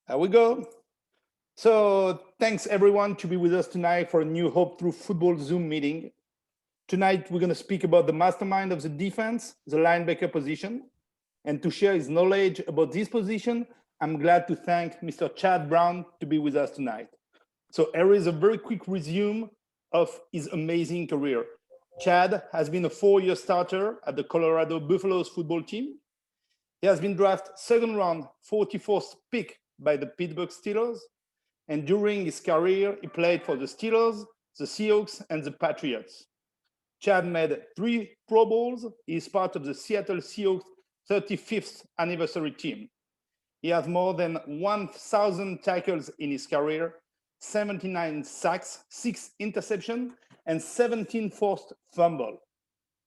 Here we go. So thanks everyone to be with us tonight for a new Hope Through Football Zoom meeting. Tonight we're going to speak about the mastermind of the defense, the linebacker position. And to share his knowledge about this position, I'm glad to thank Mr. Chad Brown to be with us tonight. So here is a very quick resume of his amazing career. Chad has been a 4-year starter at the Colorado Buffaloes football team. He has been drafted second round, 44th pick by the Pittsburgh Steelers. And during his career, he played for the Steelers, the Seahawks, and the Patriots. Chad made 3 Pro Bowls. He is part of the Seattle Seahawks 35th anniversary team. He has more than 1,000 tackles in his career, 79 sacks, 6 interceptions, and 17 forced fumbles.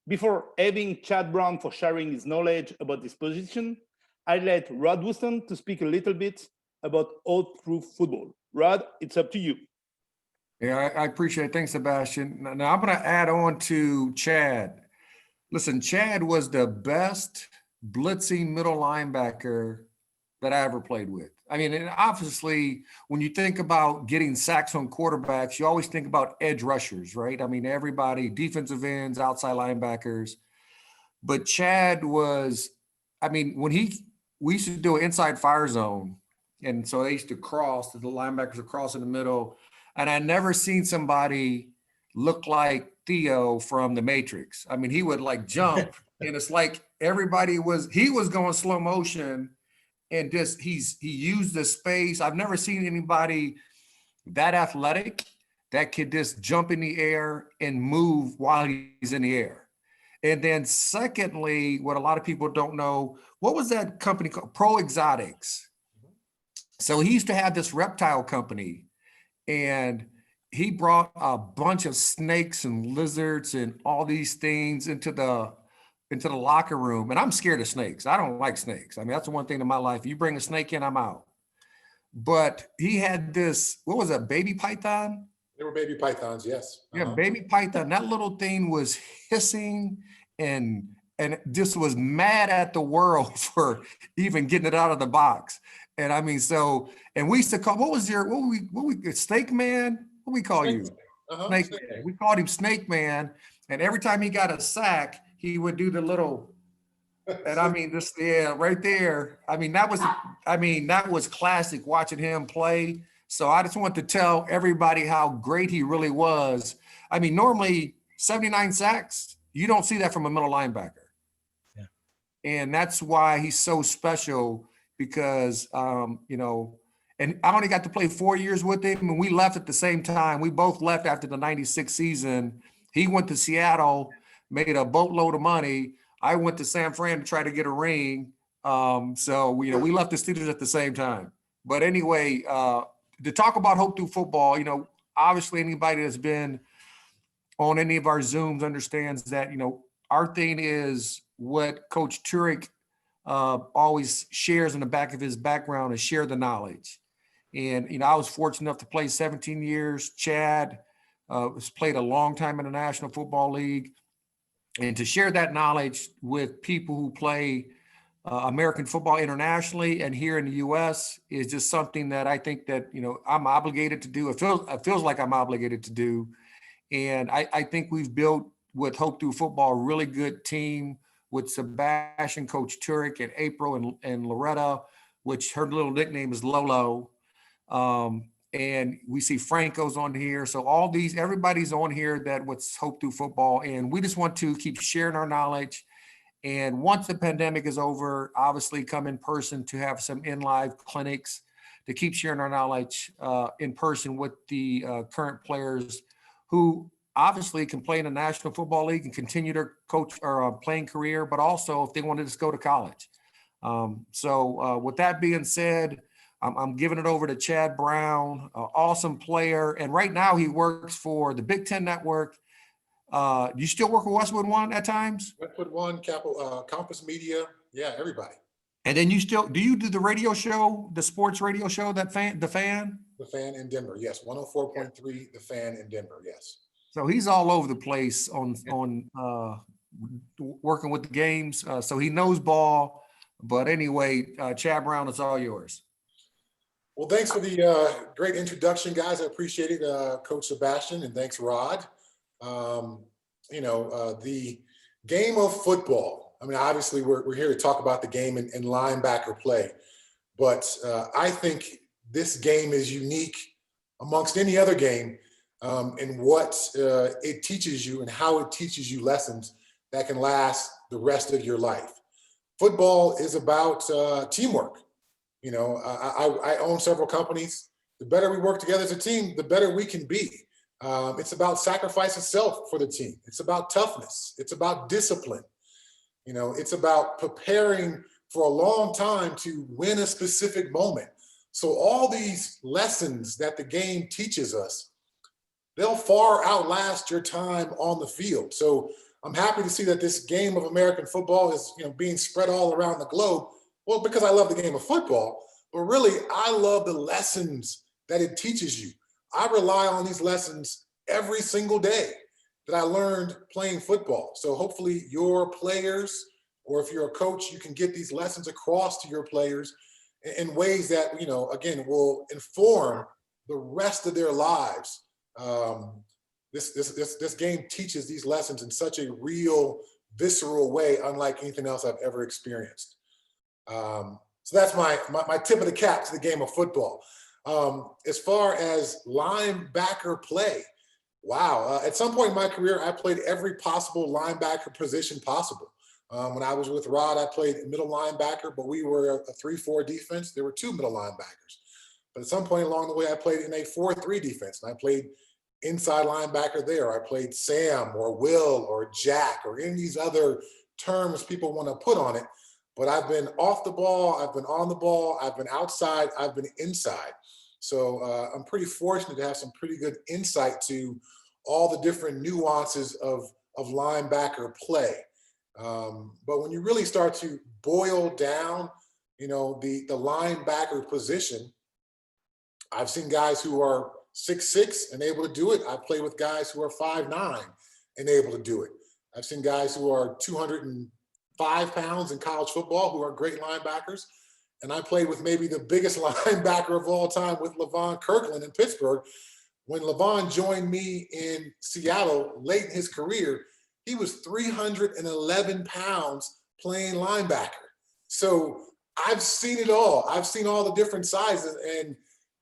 Before having Chad Brown for sharing his knowledge about this position, I'd let Rod Wooston to speak a little bit about Hope Through Football. Rod, it's up to you. Yeah, I appreciate it. Thanks, Sebastian. Now I'm going to add on to Chad. Listen, Chad was the best blitzing middle linebacker that I ever played with. I mean, and obviously, when you think about getting sacks on quarterbacks, you always think about edge rushers, right? I mean, everybody, defensive ends, outside linebackers. But Chad was, I mean, we used to do an inside fire zone. And so they used to cross, the linebackers would cross in the middle. And I never seen somebody look like Theo from The Matrix. I mean, he would like jump and it's like he was going slow motion and just he used the space. I've never seen anybody that athletic that could just jump in the air and move while he's in the air. And then secondly, what a lot of people don't know, what was that company called? Pro Exotics. So he used to have this reptile company and he brought a bunch of snakes and lizards and all these things into the locker room. And I'm scared of snakes. I don't like snakes. I mean, that's the one thing in my life. You bring a snake in, I'm out. But he had this, what was that, baby python? They were baby pythons, yes. Yeah, baby python. That little thing was hissing and just was mad at the world for even getting it out of the box. And I mean, so, and we used to call, Snake Man? What we call you? Snake Man. We called him Snake Man. And every time he got a sack, he would do the little, and I mean, this, yeah, right there. I mean, that was classic watching him play. So I just want to tell everybody how great he really was. I mean, normally 79 sacks, you don't see that from a middle linebacker. Yeah. And that's why he's so special because, and I only got to play 4 years with him and we left at the same time. We both left after the 96 season. He went to Seattle, made a boatload of money. I went to San Fran to try to get a ring. So we left the Steelers at the same time. But anyway, to talk about Hope Through Football, obviously anybody that's been on any of our Zooms understands that, our thing is what Coach Turek always shares in the back of his background is share the knowledge. And, I was fortunate enough to play 17 years. Chad has played a long time in the National Football League. And to share that knowledge with people who play American football internationally and here in the U.S. is just something that I think that, I'm obligated to do. It feels like I'm obligated to do. And I think we've built with Hope Through Football a really good team with Sebastian, Coach Turek, and April and Loretta, which her little nickname is Lolo. And we see Franco's on here. So everybody's on here that what's Hope Through Football. And we just want to keep sharing our knowledge. And once the pandemic is over, obviously come in person to have some in-live clinics to keep sharing our knowledge in person with the current players who obviously can play in the National Football League and continue their coach or playing career, but also if they want to just go to college. So with that being said, I'm giving it over to Chad Brown, awesome player. And right now he works for the Big Ten Network. Do you still work with Westwood One at times? Westwood One, Compass Media, yeah, everybody. And then do you do the radio show, the sports radio show, The Fan? The Fan in Denver, yes. 104.3, The Fan in Denver, yes. So he's all over the place on working with the games. So he knows ball. But anyway, Chad Brown, it's all yours. Well, thanks for the great introduction, guys. I appreciate it, Coach Sebastian, and thanks, Rod. The game of football. I mean, obviously, we're here to talk about the game and linebacker play, but I think this game is unique amongst any other game in what it teaches you and how it teaches you lessons that can last the rest of your life. Football is about teamwork. You know, I own several companies. The better we work together as a team, the better we can be. It's about sacrifice of self for the team. It's about toughness. It's about discipline. You know, it's about preparing for a long time to win a specific moment. So all these lessons that the game teaches us, they'll far outlast your time on the field. So I'm happy to see that this game of American football is, being spread all around the globe. Well, because I love the game of football, but really I love the lessons that it teaches you. I rely on these lessons every single day that I learned playing football. So hopefully your players, or if you're a coach, you can get these lessons across to your players in ways that, again, will inform the rest of their lives. This game teaches these lessons in such a real, visceral way, unlike anything else I've ever experienced. So that's my tip of the cap to the game of football. As far as linebacker play, wow. At some point in my career, I played every possible linebacker position possible. When I was with Rod, I played middle linebacker, but we were a 3-4 defense. There were 2 middle linebackers. But at some point along the way, I played in a 4-3 defense, and I played inside linebacker there. I played Sam or Will or Jack or any of these other terms people want to put on it. But I've been off the ball, I've been on the ball, I've been outside, I've been inside. So I'm pretty fortunate to have some pretty good insight to all the different nuances of linebacker play. But when you really start to boil down, the linebacker position, I've seen guys who are 6'6" and able to do it. I've played with guys who are 5'9" and able to do it. I've seen guys who are 205 pounds in college football who are great linebackers. And I played with maybe the biggest linebacker of all time with LaVon Kirkland in Pittsburgh. When LaVon joined me in Seattle late in his career, he was 311 pounds playing linebacker. So I've seen it all. I've seen all the different sizes, and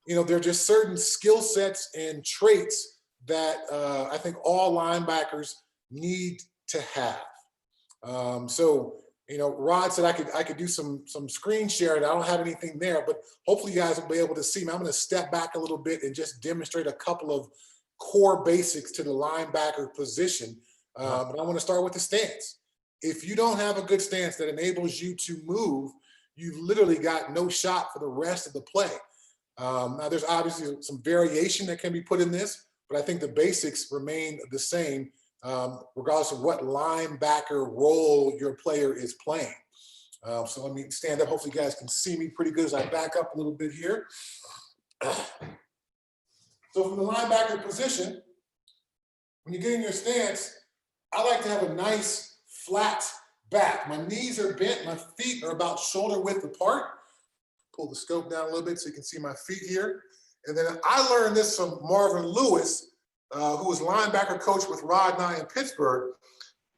there are just certain skill sets and traits that I think all linebackers need to have. Rod said I could do some screen sharing. I don't have anything there, but hopefully you guys will be able to see me. I'm going to step back a little bit and just demonstrate a couple of core basics to the linebacker position. But I want to start with the stance. If you don't have a good stance that enables you to move, you've literally got no shot for the rest of the play. Now, there's obviously some variation that can be put in this, but I think the basics remain the same, regardless of what linebacker role your player is playing. So let me stand up. Hopefully you guys can see me pretty good as I back up a little bit here. So from the linebacker position, when you get in your stance, I like to have a nice flat back. My knees are bent, my feet are about shoulder width apart. Pull the scope down a little bit so you can see my feet here. And then I learned this from Marvin Lewis, who was linebacker coach with Rod and I in Pittsburgh.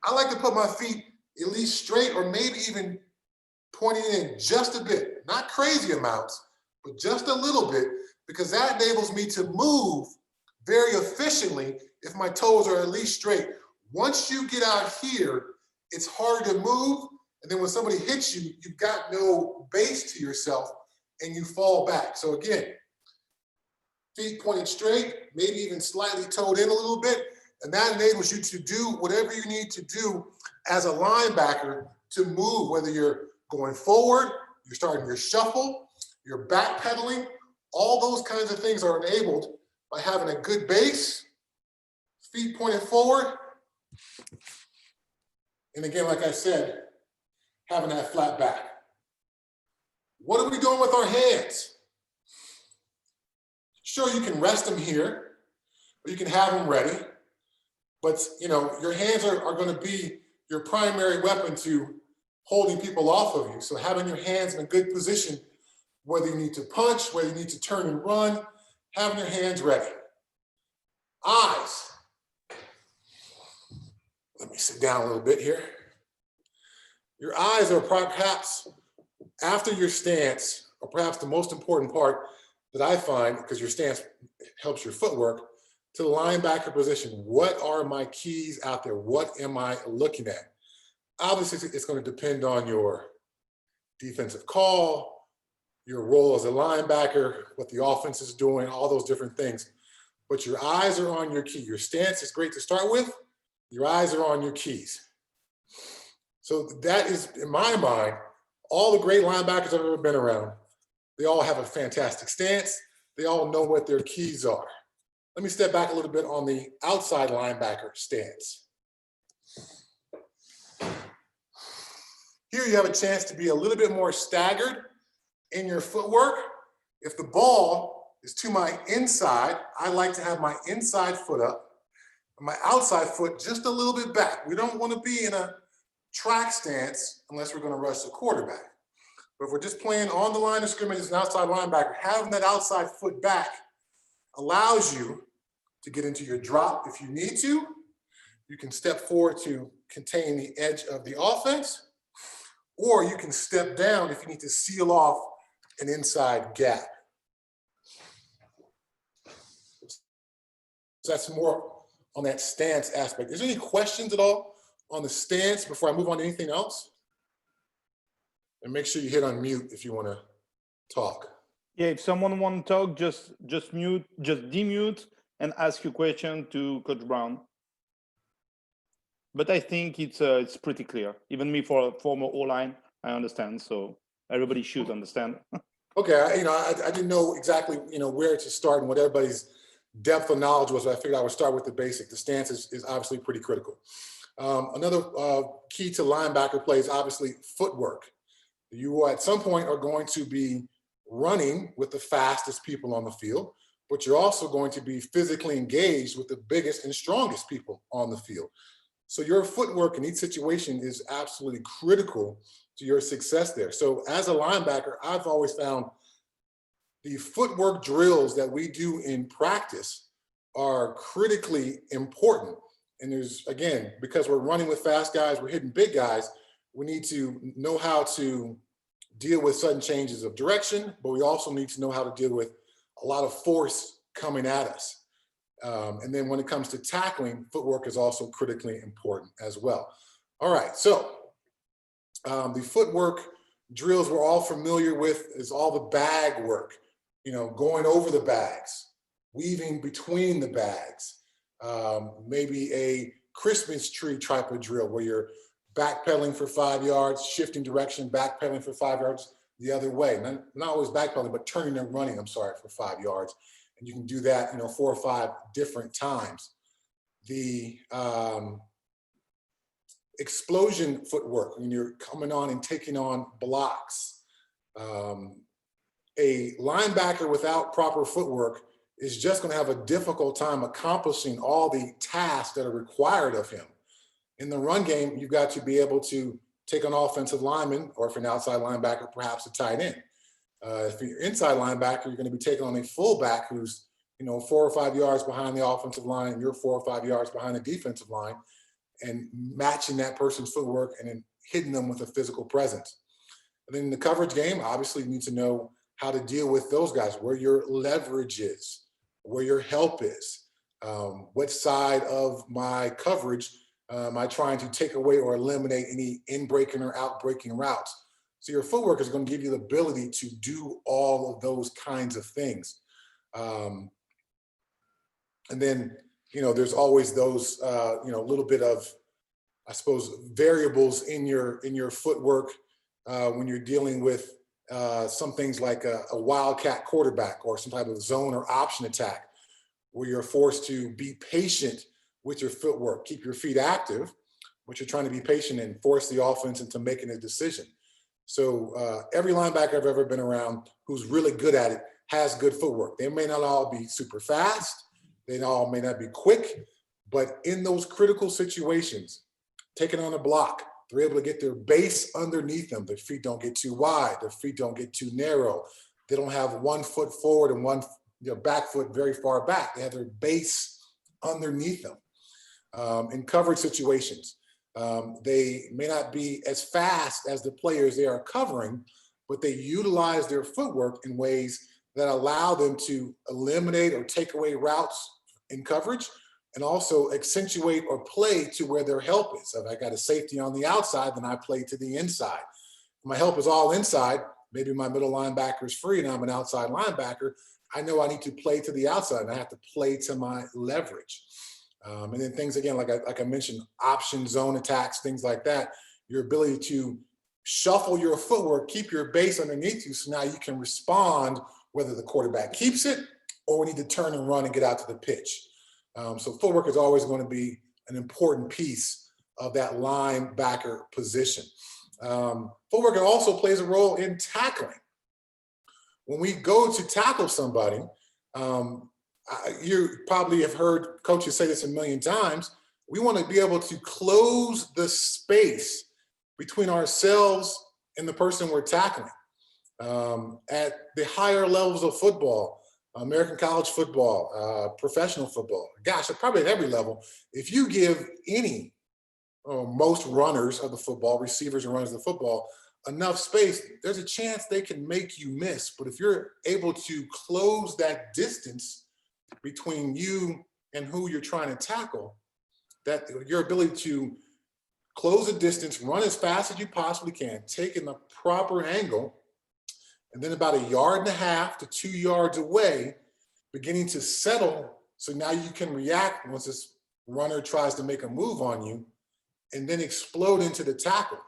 I like to put my feet at least straight or maybe even pointing in just a bit, not crazy amounts, but just a little bit, because that enables me to move very efficiently if my toes are at least straight. Once you get out here, it's hard to move. And then when somebody hits you, you've got no base to yourself and you fall back. So again, feet pointed straight, maybe even slightly toed in a little bit. And that enables you to do whatever you need to do as a linebacker to move, whether you're going forward, you're starting your shuffle, you're backpedaling, all those kinds of things are enabled by having a good base, feet pointed forward. And again, like I said, having that flat back. What are we doing with our hands? Sure, you can rest them here, or you can have them ready. But your hands are going to be your primary weapon to holding people off of you. So having your hands in a good position whether you need to punch, whether you need to turn and run, having your hands ready. Eyes. Let me sit down a little bit here. Your eyes are perhaps, after your stance, or perhaps the most important part that I find, because your stance helps your footwork, to the linebacker position. What are my keys out there? What am I looking at? Obviously, it's going to depend on your defensive call, your role as a linebacker, what the offense is doing, all those different things. But your eyes are on your key. Your stance is great to start with. Your eyes are on your keys. So that is, in my mind, all the great linebackers I've ever been around, they all have a fantastic stance. They all know what their keys are. Let me step back a little bit on the outside linebacker stance. Here you have a chance to be a little bit more staggered in your footwork. If the ball is to my inside, I like to have my inside foot up, and my outside foot just a little bit back. We don't want to be in a track stance unless we're going to rush the quarterback. But if we're just playing on the line of scrimmage as an outside linebacker, having that outside foot back allows you to get into your drop if you need to. You can step forward to contain the edge of the offense, or you can step down if you need to seal off an inside gap. So that's more on that stance aspect. Is there any questions at all on the stance before I move on to anything else? And make sure you hit on mute if you want to talk. Yeah, if someone want to talk, just mute, just demute and ask your question to Coach Brown. But I think it's pretty clear. Even me, for a former O-line, I understand. So everybody should understand. Okay, I didn't know exactly where to start and what everybody's depth of knowledge was. So I figured I would start with the basic. The stance is obviously pretty critical. Another key to linebacker play is obviously footwork. You at some point are going to be running with the fastest people on the field, but you're also going to be physically engaged with the biggest and strongest people on the field. So your footwork in each situation is absolutely critical to your success there. So as a linebacker, I've always found the footwork drills that we do in practice are critically important. And there's, again, because we're running with fast guys, we're hitting big guys, we need to know how to deal with sudden changes of direction, but we also need to know how to deal with a lot of force coming at us. And then when it comes to tackling, footwork is also critically important as well. All right, so the footwork drills we're all familiar with is all the bag work, going over the bags, weaving between the bags, maybe a Christmas tree type of drill where you're backpedaling for 5 yards, shifting direction, backpedaling for 5 yards the other way. Not always backpedaling, but turning and running, for 5 yards. And you can do that, 4 or 5 different times. The explosion footwork, when you're coming on and taking on blocks. A linebacker without proper footwork is just going to have a difficult time accomplishing all the tasks that are required of him. In the run game, you've got to be able to take an offensive lineman, or if you're an outside linebacker, perhaps a tight end. If you're inside linebacker, you're going to be taking on a fullback who's 4 or 5 yards behind the offensive line, and you're 4 or 5 yards behind the defensive line, and matching that person's footwork and then hitting them with a physical presence. And then in the coverage game, obviously you need to know how to deal with those guys, where your leverage is, where your help is, what side of my coverage am I trying to take away or eliminate any in-breaking or out-breaking routes. So your footwork is going to give you the ability to do all of those kinds of things. And then, there's always those, little bit of, I suppose, variables in your footwork when you're dealing with some things like a wildcat quarterback or some type of zone or option attack, where you're forced to be patient with your footwork, keep your feet active, but you're trying to be patient and force the offense into making a decision. So every linebacker I've ever been around who's really good at it has good footwork. They may not all be super fast, they all may not be quick, but in those critical situations, taking on a block, they're able to get their base underneath them. Their feet don't get too wide, their feet don't get too narrow. They don't have one foot forward and one back foot very far back. They have their base underneath them. In coverage situations, they may not be as fast as the players they are covering, but they utilize their footwork in ways that allow them to eliminate or take away routes in coverage, and also accentuate or play to where their help is. So if I got a safety on the outside, then I play to the inside. If my help is all inside, maybe my middle linebacker is free and I'm an outside linebacker, I know I need to play to the outside and I have to play to my leverage. And then things, again, like I mentioned, option zone attacks, things like that, your ability to shuffle your footwork, keep your base underneath you, so now you can respond whether the quarterback keeps it or we need to turn and run and get out to the pitch. So footwork is always going to be an important piece of that linebacker position. Footwork also plays a role in tackling. When we go to tackle somebody, you probably have heard coaches say this a million times, we want to be able to close the space between ourselves and the person we're tackling. At the higher levels of football, American college football, professional football, gosh, probably at every level, if you give any or most runners of the football, receivers and runners of the football, enough space, there's a chance they can make you miss. But if you're able to close that distance between you and who you're trying to tackle, that your ability to close the distance, run as fast as you possibly can, take in the proper angle, and then about 1.5 yards to 2 yards away, beginning to settle. So now you can react once this runner tries to make a move on you, and then explode into the tackle.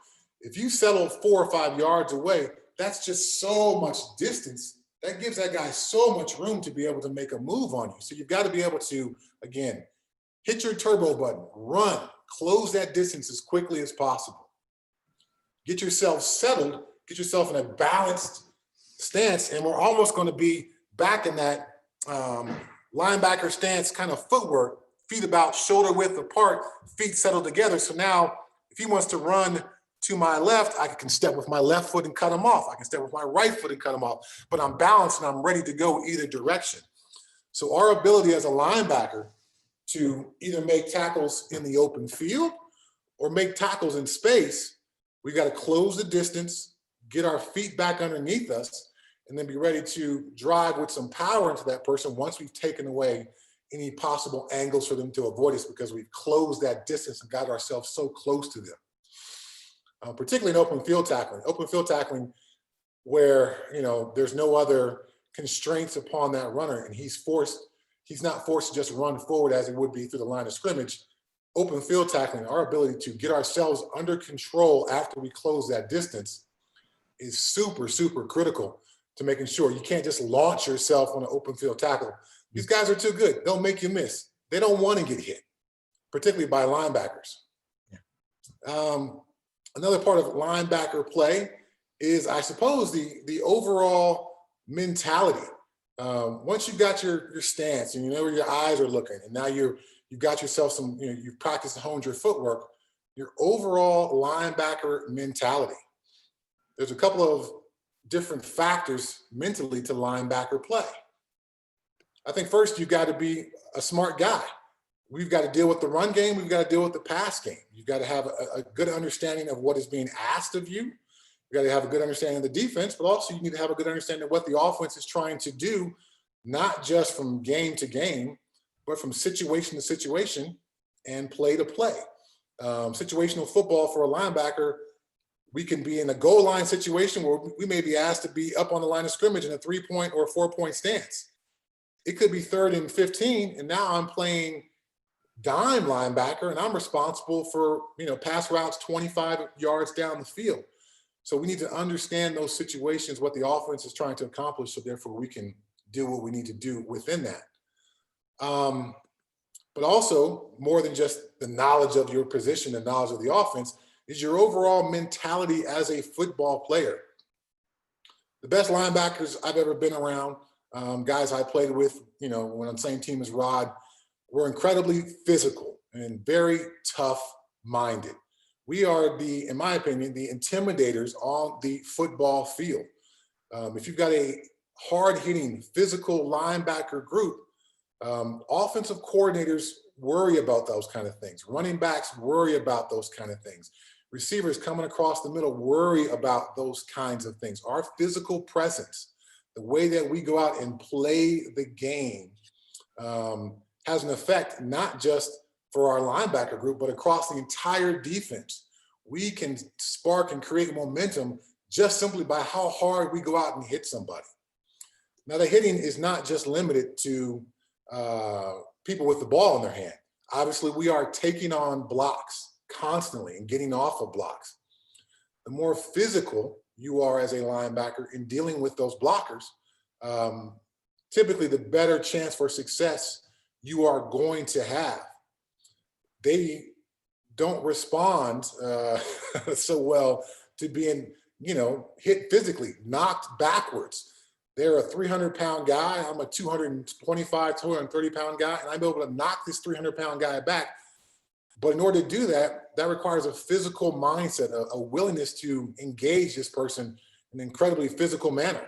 If you settle 4 or 5 yards away, that's just so much distance. That gives that guy so much room to be able to make a move on you. So you've got to be able to, again, hit your turbo button, run, close that distance as quickly as possible. Get yourself settled, get yourself in a balanced stance, and we're almost going to be back in that linebacker stance kind of footwork, feet about shoulder width apart, feet settled together. So now if he wants to run to my left, I can step with my left foot and cut him off. I can step with my right foot and cut him off, but I'm balanced and I'm ready to go either direction. So our ability as a linebacker to either make tackles in the open field or make tackles in space, we got to close the distance, get our feet back underneath us, and then be ready to drive with some power into that person once we've taken away any possible angles for them to avoid us, because we've closed that distance and got ourselves so close to them. Particularly in open field tackling where, there's no other constraints upon that runner and he's not forced to just run forward as he would be through the line of scrimmage. Open field tackling, our ability to get ourselves under control after we close that distance is super, super critical to making sure you can't just launch yourself on an open field tackle. These guys are too good. They'll make you miss. They don't want to get hit, particularly by linebackers. Another part of linebacker play is, I suppose, the overall mentality. Once you've got your stance and you know where your eyes are looking, and now you've got yourself some, you've practiced and honed your footwork, your overall linebacker mentality. There's a couple of different factors mentally to linebacker play. I think first you've got to be a smart guy. We've got to deal with the run game. We've got to deal with the pass game. You've got to have a good understanding of what is being asked of you. You've got to have a good understanding of the defense, but also you need to have a good understanding of what the offense is trying to do, not just from game to game, but from situation to situation and play to play. Situational football for a linebacker, we can be in a goal line situation where we may be asked to be up on the line of scrimmage in a 3-point or 4-point stance. It could be 3rd and 15, and now I'm playing dime linebacker, and I'm responsible for pass routes 25 yards down the field. So we need to understand those situations, what the offense is trying to accomplish, so therefore we can do what we need to do within that. But also, more than just the knowledge of your position and knowledge of the offense, is your overall mentality as a football player. The best linebackers I've ever been around, guys I played with, when on the same team as Rod, were incredibly physical and very tough-minded. We are in my opinion, the intimidators on the football field. If you've got a hard-hitting, physical linebacker group, offensive coordinators worry about those kind of things. Running backs worry about those kind of things. Receivers coming across the middle worry about those kinds of things. Our physical presence, the way that we go out and play the game, has an effect not just for our linebacker group, but across the entire defense. We can spark and create momentum just simply by how hard we go out and hit somebody. Now, the hitting is not just limited to people with the ball in their hand. Obviously, we are taking on blocks constantly and getting off of blocks. The more physical you are as a linebacker in dealing with those blockers, typically the better chance for success you are going to have. They don't respond so well to being, hit physically, knocked backwards. They're a 300-pound guy. I'm a 225, 230-pound guy, and I'm able to knock this 300-pound guy back. But in order to do that, that requires a physical mindset, a willingness to engage this person in an incredibly physical manner.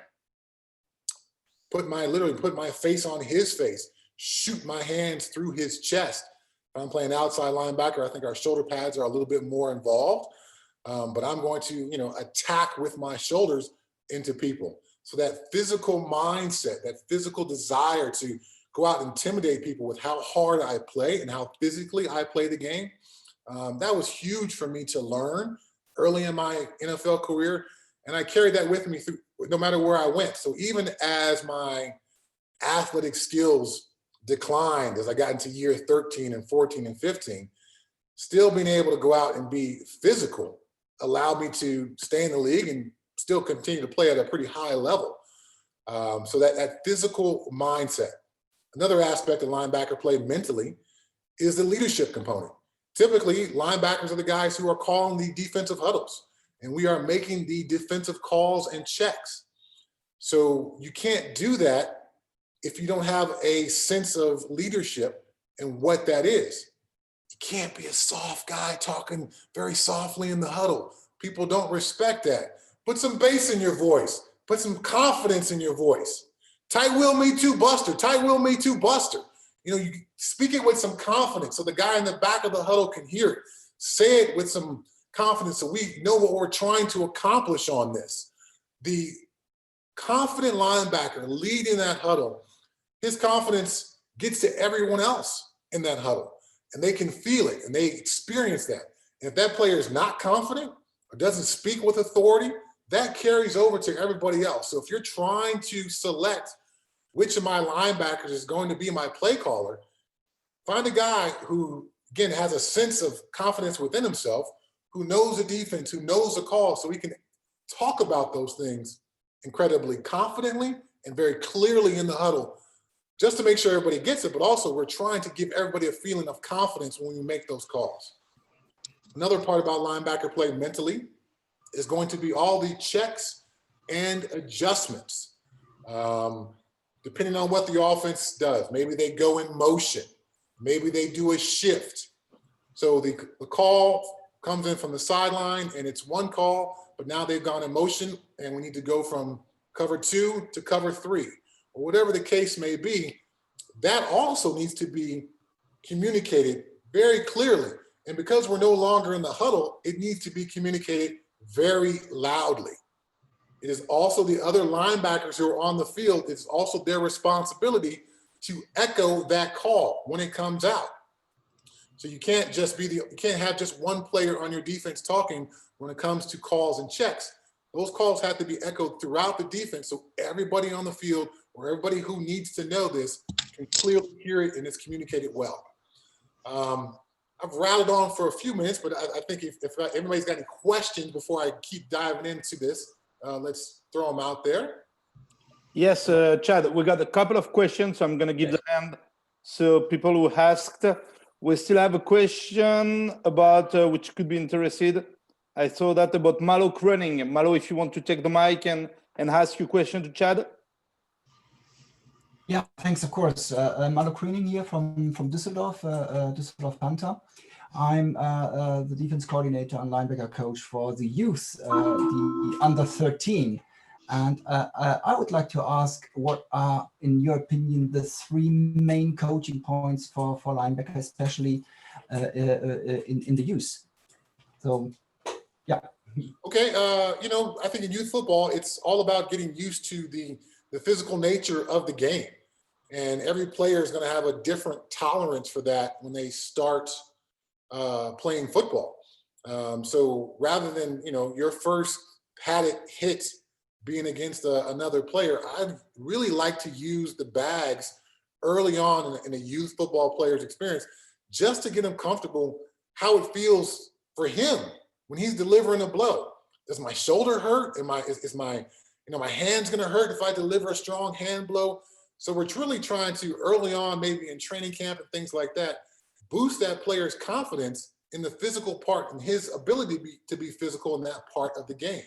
Literally put my face on his face, shoot my hands through his chest. If I'm playing outside linebacker, I think our shoulder pads are a little bit more involved, but I'm going to, attack with my shoulders into people. So that physical mindset, that physical desire to go out and intimidate people with how hard I play and how physically I play the game, that was huge for me to learn early in my NFL career. And I carried that with me through no matter where I went. So even as my athletic skills declined, as I got into year 13 and 14 and 15, still being able to go out and be physical allowed me to stay in the league and still continue to play at a pretty high level. So that physical mindset. Another aspect of linebacker play mentally is the leadership component. Typically, linebackers are the guys who are calling the defensive huddles, and we are making the defensive calls and checks. So you can't do that if you don't have a sense of leadership and what that is. You can't be a soft guy talking very softly in the huddle. People don't respect that. Put some bass in your voice. Put some confidence in your voice. Tight will me too, Buster. Tight will me too, Buster. You speak it with some confidence so the guy in the back of the huddle can hear it. Say it with some confidence so we know what we're trying to accomplish on this. The confident linebacker leading that huddle, his confidence gets to everyone else in that huddle, and they can feel it and they experience that. And if that player is not confident or doesn't speak with authority, that carries over to everybody else. So if you're trying to select which of my linebackers is going to be my play caller, find a guy who, again, has a sense of confidence within himself, who knows the defense, who knows the call, so he can talk about those things incredibly confidently and very clearly in the huddle, just to make sure everybody gets it, but also we're trying to give everybody a feeling of confidence when we make those calls. Another part about linebacker play mentally is going to be all the checks and adjustments. Depending on what the offense does, maybe they go in motion, maybe they do a shift. So the call comes in from the sideline and it's one call, but now they've gone in motion and we need to go from cover 2 to cover 3, or whatever the case may be. That also needs to be communicated very clearly. And because we're no longer in the huddle, it needs to be communicated very loudly. It is also the other linebackers who are on the field, it's also their responsibility to echo that call when it comes out. So you can't have just one player on your defense talking when it comes to calls and checks. Those calls have to be echoed throughout the defense so everybody on the field or everybody who needs to know this can clearly hear it and it's communicated well. I've rattled on for a few minutes, but I think if everybody's got any questions before I keep diving into this, let's throw them out there. Yes, Chad, we got a couple of questions, so I'm going to give the hand. So people who asked, we still have a question about which could be interested. I saw that about Malo Kroening. Malo, if you want to take the mic and ask your question to Chad. Yeah, thanks, of course. Malo Kroening here from Düsseldorf, Düsseldorf Panther. I'm the defense coordinator and linebacker coach for the youth, the under 13. And I would like to ask, what are, in your opinion, the three main coaching points for linebacker, especially in the youth? So, yeah. Okay, I think in youth football, it's all about getting used to the physical nature of the game. And every player is going to have a different tolerance for that when they start playing football. So rather than, your first padded hit being against another player, I'd really like to use the bags early on in a youth football player's experience, just to get him comfortable how it feels for him when he's delivering a blow. Does my shoulder hurt? Is my my hand's going to hurt if I deliver a strong hand blow? So we're truly trying to, early on, maybe in training camp and things like that, boost that player's confidence in the physical part and his ability to be physical in that part of the game.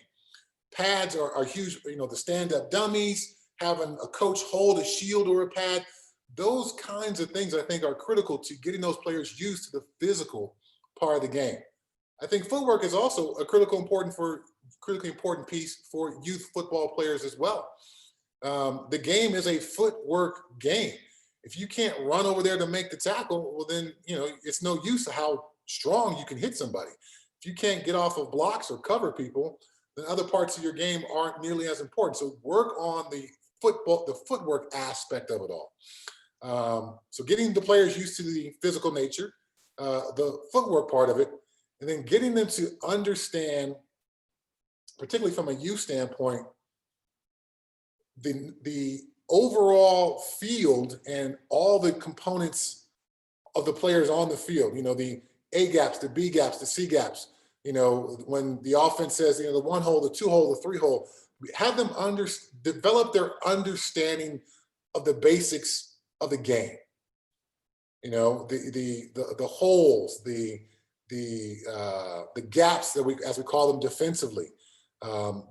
Pads are huge, the stand-up dummies, having a coach hold a shield or a pad. Those kinds of things I think are critical to getting those players used to the physical part of the game. I think footwork is also a critically important piece for youth football players as well. The game is a footwork game. If you can't run over there to make the tackle, well then, it's no use of how strong you can hit somebody. If you can't get off of blocks or cover people, then other parts of your game aren't nearly as important. So work on the footwork aspect of it all. So getting the players used to the physical nature, the footwork part of it, and then getting them to understand, particularly from a youth standpoint, the overall field and all the components of the players on the field, the A gaps, the B gaps, the C gaps, when the offense says, the 1 hole, the 2 hole, the 3 hole, have them develop their understanding of the basics of the game. The holes, the gaps that as we call them defensively,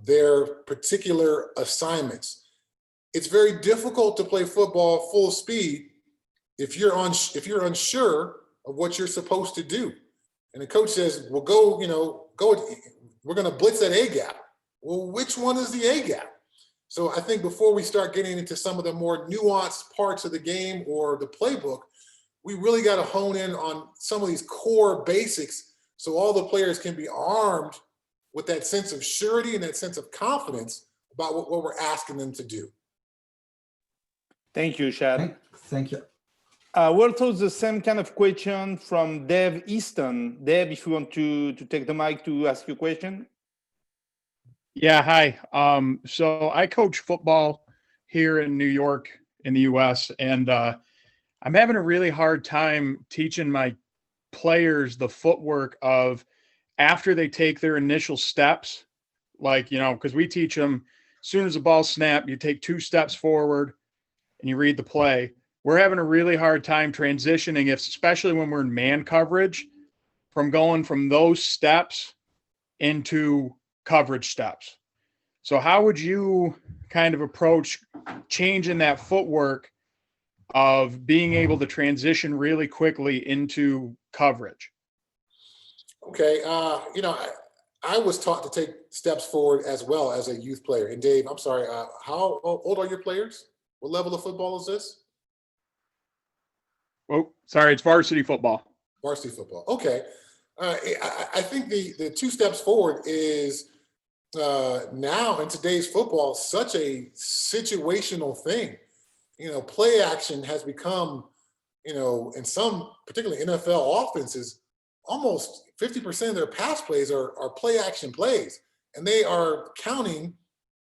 their particular assignments. It's very difficult to play football full speed if you're unsure of what you're supposed to do. And the coach says, well, go, we're going to blitz that A gap. Well, which one is the A gap? So I think before we start getting into some of the more nuanced parts of the game or the playbook, we really got to hone in on some of these core basics so all the players can be armed with that sense of surety and that sense of confidence about what we're asking them to do. Thank you, Shad. Thank you. We'll toss the same kind of question from Dave Easton. Dave, if you want to take the mic to ask your question. Yeah, hi. So I coach football here in New York in the US, and I'm having a really hard time teaching my players the footwork of after they take their initial steps, like, because we teach them as soon as the ball snapped, you take 2 steps forward and you read the play. We're having a really hard time transitioning, especially when we're in man coverage, from going from those steps into coverage steps. So how would you kind of approach changing that footwork of being able to transition really quickly into coverage? Okay, I was taught to take steps forward as well as a youth player. And Dave, I'm sorry, how old are your players? What level of football is this? Oh, sorry, it's varsity football. Varsity football. Okay. I think the 2 steps forward is now in today's football such a situational thing. Play action has become, in some particularly NFL offenses, almost 50% of their pass plays are play action plays, and they are counting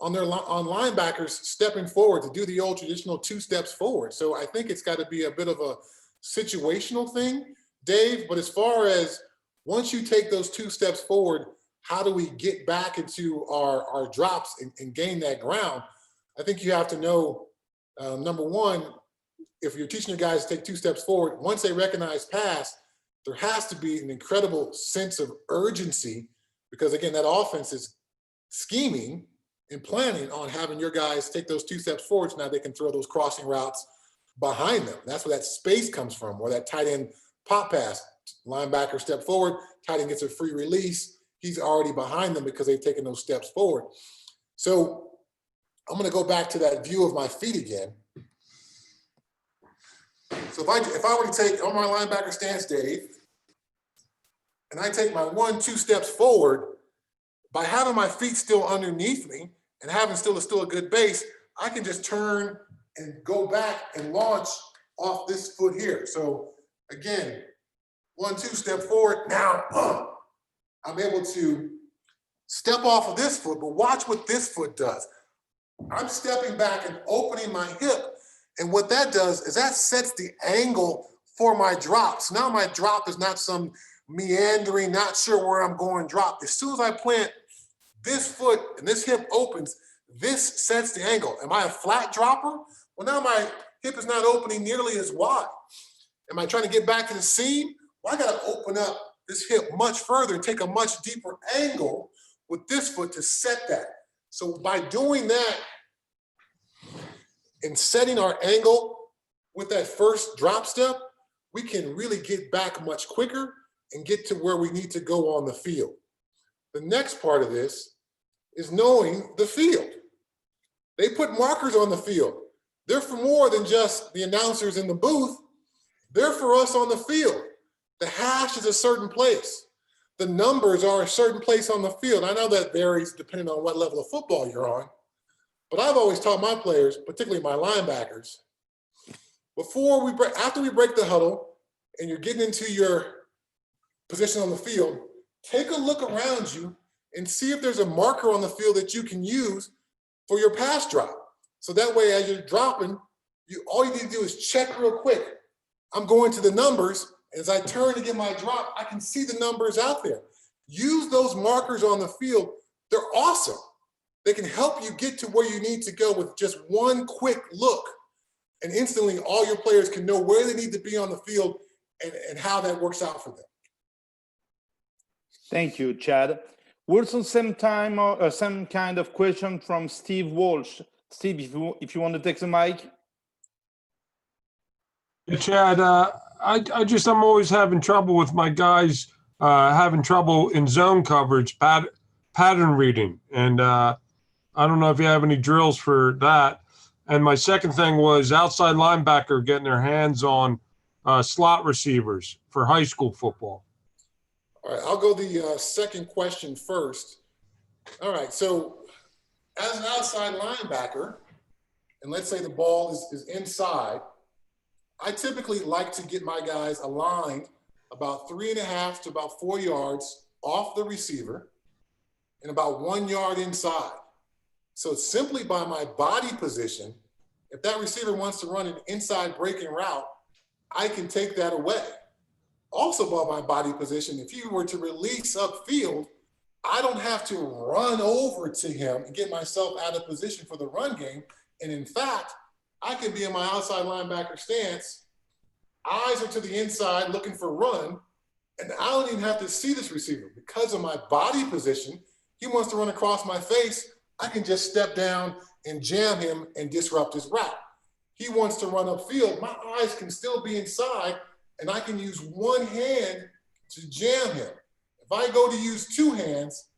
on linebackers stepping forward to do the old traditional 2 steps forward. So I think it's got to be a bit of a situational thing, Dave. But as far as once you take those 2 steps forward, how do we get back into our drops and gain that ground? I think you have to know, number one, if you're teaching your guys to take 2 steps forward, once they recognize pass, there has to be an incredible sense of urgency, because again, that offense is scheming and planning on having your guys take those 2 steps forward so now they can throw those crossing routes behind them. That's where that space comes from, or that tight end pop pass. Linebacker step forward, tight end gets a free release. He's already behind them because they've taken those steps forward. So I'm going to go back to that view of my feet again. So if I were to take on my linebacker stance, Dave, and I take my 1-2 steps forward, by having my feet still underneath me and having still a good base, I can just turn and go back and launch off this foot here. So again, 1-2 step forward. Now I'm able to step off of this foot, but watch what this foot does. I'm stepping back and opening my hip. And what that does is that sets the angle for my drop. So now my drop is not some meandering, not sure where I'm going drop. As soon as I plant this foot and this hip opens, this sets the angle. Am I a flat dropper? Well, now my hip is not opening nearly as wide. Am I trying to get back to the seam? Well, I got to open up this hip much further and take a much deeper angle with this foot to set that. So by doing that and setting our angle with that first drop step, we can really get back much quicker and get to where we need to go on the field. The next part of this is knowing the field. They put markers on the field. They're for more than just the announcers in the booth. They're for us on the field. The hash is a certain place. The numbers are a certain place on the field. I know that varies depending on what level of football you're on, but I've always taught my players, particularly my linebackers, after we break the huddle and you're getting into your position on the field, take a look around you and see if there's a marker on the field that you can use for your pass drop. So that way, as you're dropping, all you need to do is check real quick. I'm going to the numbers. As I turn to get my drop, I can see the numbers out there. Use those markers on the field. They're awesome. They can help you get to where you need to go with just one quick look. And instantly, all your players can know where they need to be on the field and how that works out for them. Thank you, Chad. Also, same kind of question from Steve Walsh. Steve, if you want to take the mic. Yeah, Chad, I'm always having trouble with my guys having trouble in zone coverage, pattern reading. And I don't know if you have any drills for that. And my second thing was outside linebacker getting their hands on slot receivers for high school football. All right, I'll go the second question first. All right, so as an outside linebacker, and let's say the ball is inside, I typically like to get my guys aligned about 3.5 to about 4 yards off the receiver and about 1 yard inside. So simply by my body position, if that receiver wants to run an inside breaking route, I can take that away. Also by my body position, if he were to release upfield, I don't have to run over to him and get myself out of position for the run game. And in fact, I can be in my outside linebacker stance, eyes are to the inside looking for run, and I don't even have to see this receiver. Because of my body position, he wants to run across my face, I can just step down and jam him and disrupt his route. He wants to run upfield, my eyes can still be inside, and I can use one hand to jam him. If I go to use two hands,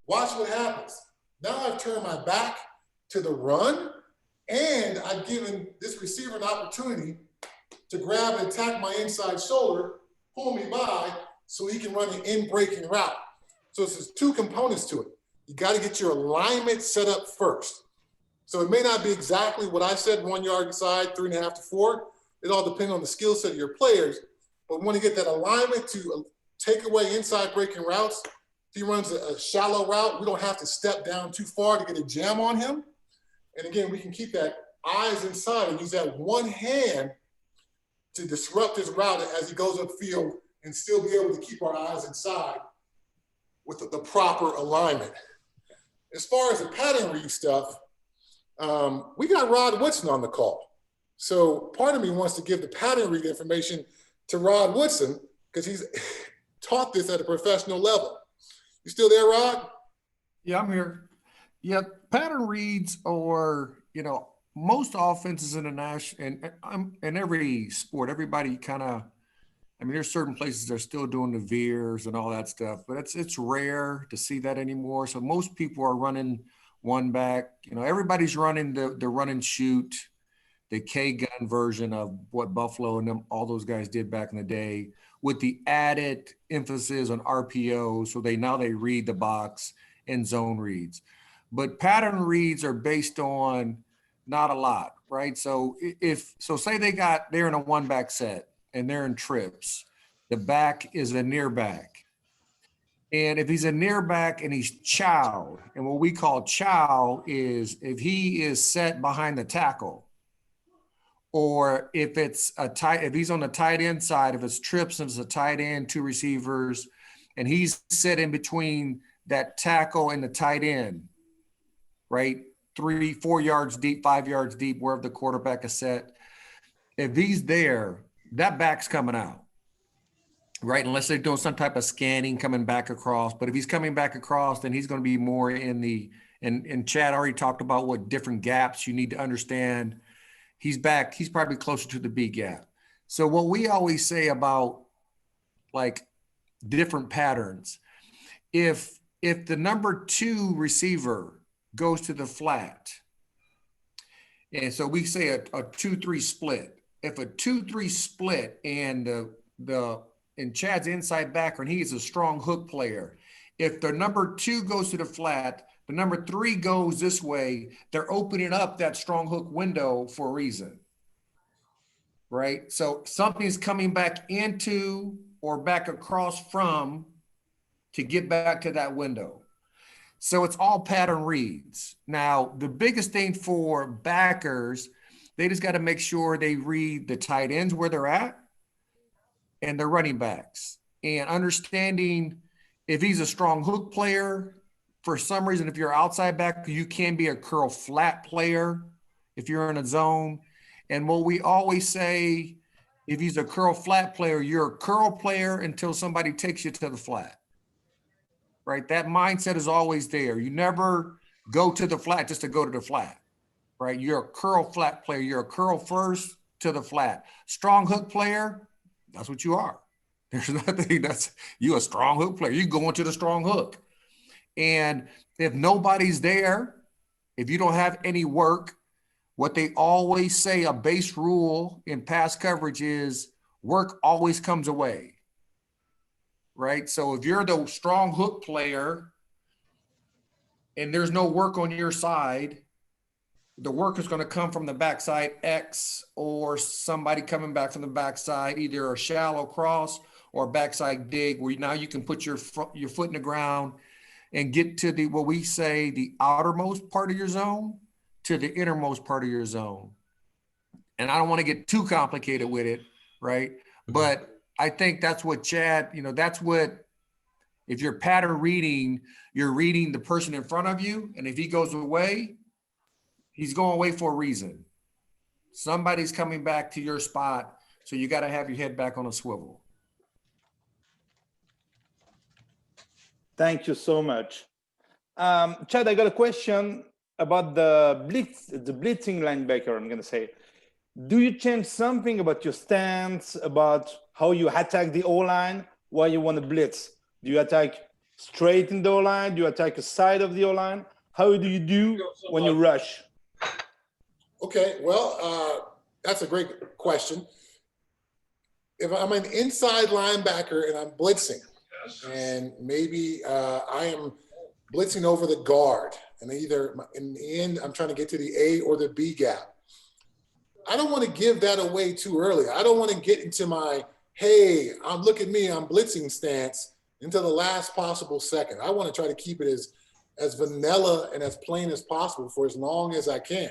watch what happens. Now I've turned my back to the run, and I've given this receiver an opportunity to grab and attack my inside shoulder, pull me by, so he can run an in-breaking route. So there's two components to it. You got to get your alignment set up first. So it may not be exactly what I said, 1 yard inside, 3.5 to 4. It all depends on the skill set of your players. But we want to get that alignment to take away inside breaking routes. If he runs a shallow route, we don't have to step down too far to get a jam on him. And again, we can keep that eyes inside and use that one hand to disrupt his route as he goes upfield and still be able to keep our eyes inside with the proper alignment. As far as the pattern read stuff, we got Rod Woodson on the call. So part of me wants to give the pattern read information to Rod Woodson because he's taught this at a professional level. You still there, Rod? Yeah, I'm here. Yeah, pattern reads are, most offenses in the in every sport, everybody kind of, there's certain places that are still doing the veers and all that stuff, but it's rare to see that anymore. So most people are running one back. You know, everybody's running the run and shoot, the K-gun version of what Buffalo and them, all those guys did back in the day, with the added emphasis on RPO. So they read the box and zone reads. But pattern reads are based on not a lot, right? So say they're in a one back set and they're in trips. The back is a near back. And if he's a near back and he's chowed, and what we call chow is if he is set behind the tackle, or if he's on the tight end side, if it's trips and it's a tight end, two receivers, and he's set in between that tackle and the tight end, right? 3-4 yards deep, 5 yards deep, wherever the quarterback is set. If he's there, that back's coming out, right? Unless they're doing some type of scanning coming back across. But if he's coming back across, then he's going to be more and Chad already talked about what different gaps you need to understand. He's back. He's probably closer to the B gap. So what we always say about like different patterns, if the number 2 receiver goes to the flat, and so we say a 2-3 split. If a 2-3 split and Chad's inside backer and he is a strong hook player, if the number 2 goes to the flat, the number 3 goes this way, they're opening up that strong hook window for a reason, right? So something's coming back into or back across from to get back to that window. So it's all pattern reads. Now, the biggest thing for backers, they just got to make sure they read the tight ends where they're at and the running backs, and understanding if he's a strong hook player. For some reason, if you're outside back, you can be a curl flat player if you're in a zone. And what we always say, if he's a curl flat player, you're a curl player until somebody takes you to the flat, right? That mindset is always there. You never go to the flat just to go to the flat, right? You're a curl flat player. You're a curl first to the flat. Strong hook player, that's what you are. There's nothing you a strong hook player. You go into the strong hook. And if nobody's there, if you don't have any work, what they always say, a base rule in pass coverage is work always comes away, right? So if you're the strong hook player and there's no work on your side, the work is going to come from the backside X or somebody coming back from the backside, either a shallow cross or a backside dig, where now you can put your foot in the ground and get to what we say, the outermost part of your zone to the innermost part of your zone. And I don't want to get too complicated with it, right? Mm-hmm. But I think that's what Chad, that's what, if you're pattern reading, you're reading the person in front of you. And if he goes away, he's going away for a reason. Somebody's coming back to your spot. So you got to have your head back on a swivel. Thank you so much. Chad, I got a question about the blitzing linebacker, I'm going to say. Do you change something about your stance, about how you attack the O-line while you want to blitz? Do you attack straight in the O-line? Do you attack the side of the O-line? How do you do when you rush? Okay, well, that's a great question. If I'm an inside linebacker and I'm blitzing, and maybe I am blitzing over the guard, and either in the end I'm trying to get to the A or the B gap, I don't want to give that away too early. I don't want to get into my, hey, look at me, I'm blitzing stance until the last possible second. I want to try to keep it as vanilla and as plain as possible for as long as I can.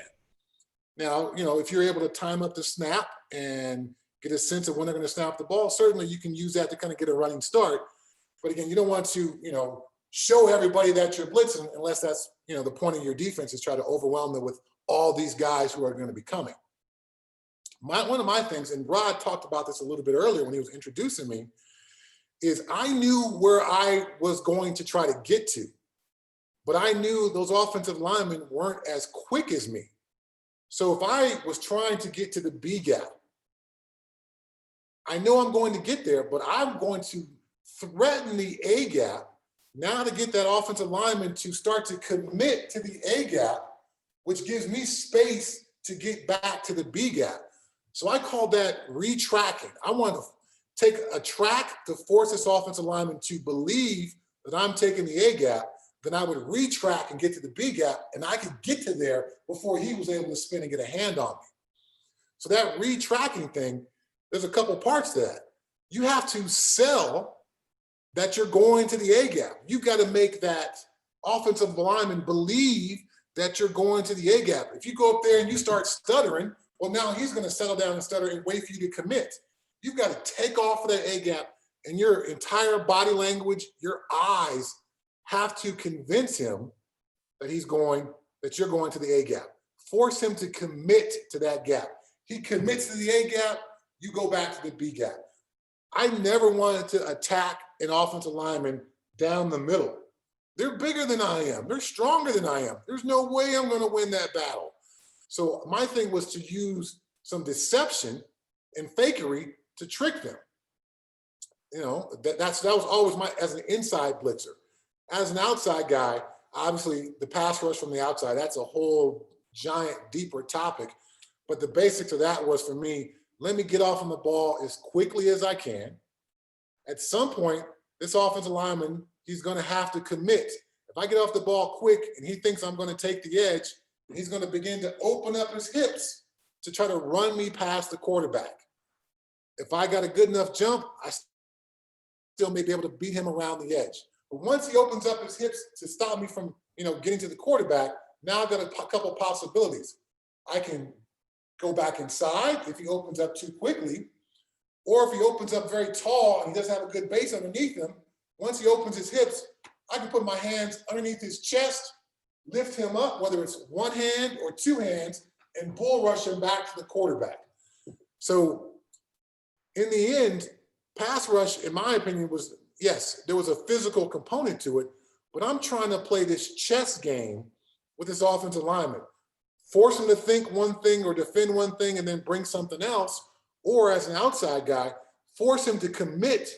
Now, if you're able to time up the snap and get a sense of when they're going to snap the ball, certainly you can use that to kind of get a running start. But again, you don't want to, show everybody that you're blitzing unless that's, the point of your defense is try to overwhelm them with all these guys who are going to be coming. One of my things, and Rod talked about this a little bit earlier when he was introducing me, is I knew where I was going to try to get to, but I knew those offensive linemen weren't as quick as me. So if I was trying to get to the B gap, I know I'm going to get there, but I'm going to threaten the A gap Now to get that offensive lineman to start to commit to the A gap, which gives me space to get back to the B gap. So I call that retracking. I want to take a track to force this offensive lineman to believe that I'm taking the A gap. Then I would retrack and get to the B gap, and I could get to there before he was able to spin and get a hand on me. So that retracking thing, there's a couple parts to that. You have to sell that you're going to the A gap. You've got to make that offensive lineman believe that you're going to the A gap. If you go up there and you start stuttering, well, now he's going to settle down and stutter and wait for you to commit. You've got to take off of that A gap, and your entire body language, your eyes have to convince him that you're going to the A gap. Force him to commit to that gap. He commits to the A gap, you go back to the B gap. I never wanted to attack an offensive lineman down the middle. They're bigger than I am. They're stronger than I am. There's no way I'm going to win that battle. So my thing was to use some deception and fakery to trick them. You know, that was always as an inside blitzer. As an outside guy, obviously the pass rush from the outside, that's a whole giant, deeper topic. But the basics of that was, for me, let me get off on the ball as quickly as I can. At some point, this offensive lineman, he's going to have to commit. If I get off the ball quick and he thinks I'm going to take the edge, he's going to begin to open up his hips to try to run me past the quarterback. If I got a good enough jump, I still may be able to beat him around the edge. But once he opens up his hips to stop me from, getting to the quarterback, now I've got a couple possibilities. I can go back inside if he opens up too quickly, or if he opens up very tall and he doesn't have a good base underneath him, once he opens his hips, I can put my hands underneath his chest, lift him up, whether it's one hand or two hands, and bull rush him back to the quarterback. So in the end, pass rush, in my opinion, was, yes, there was a physical component to it, but I'm trying to play this chess game with this offensive lineman. Force him to think one thing or defend one thing and then bring something else, or as an outside guy, force him to commit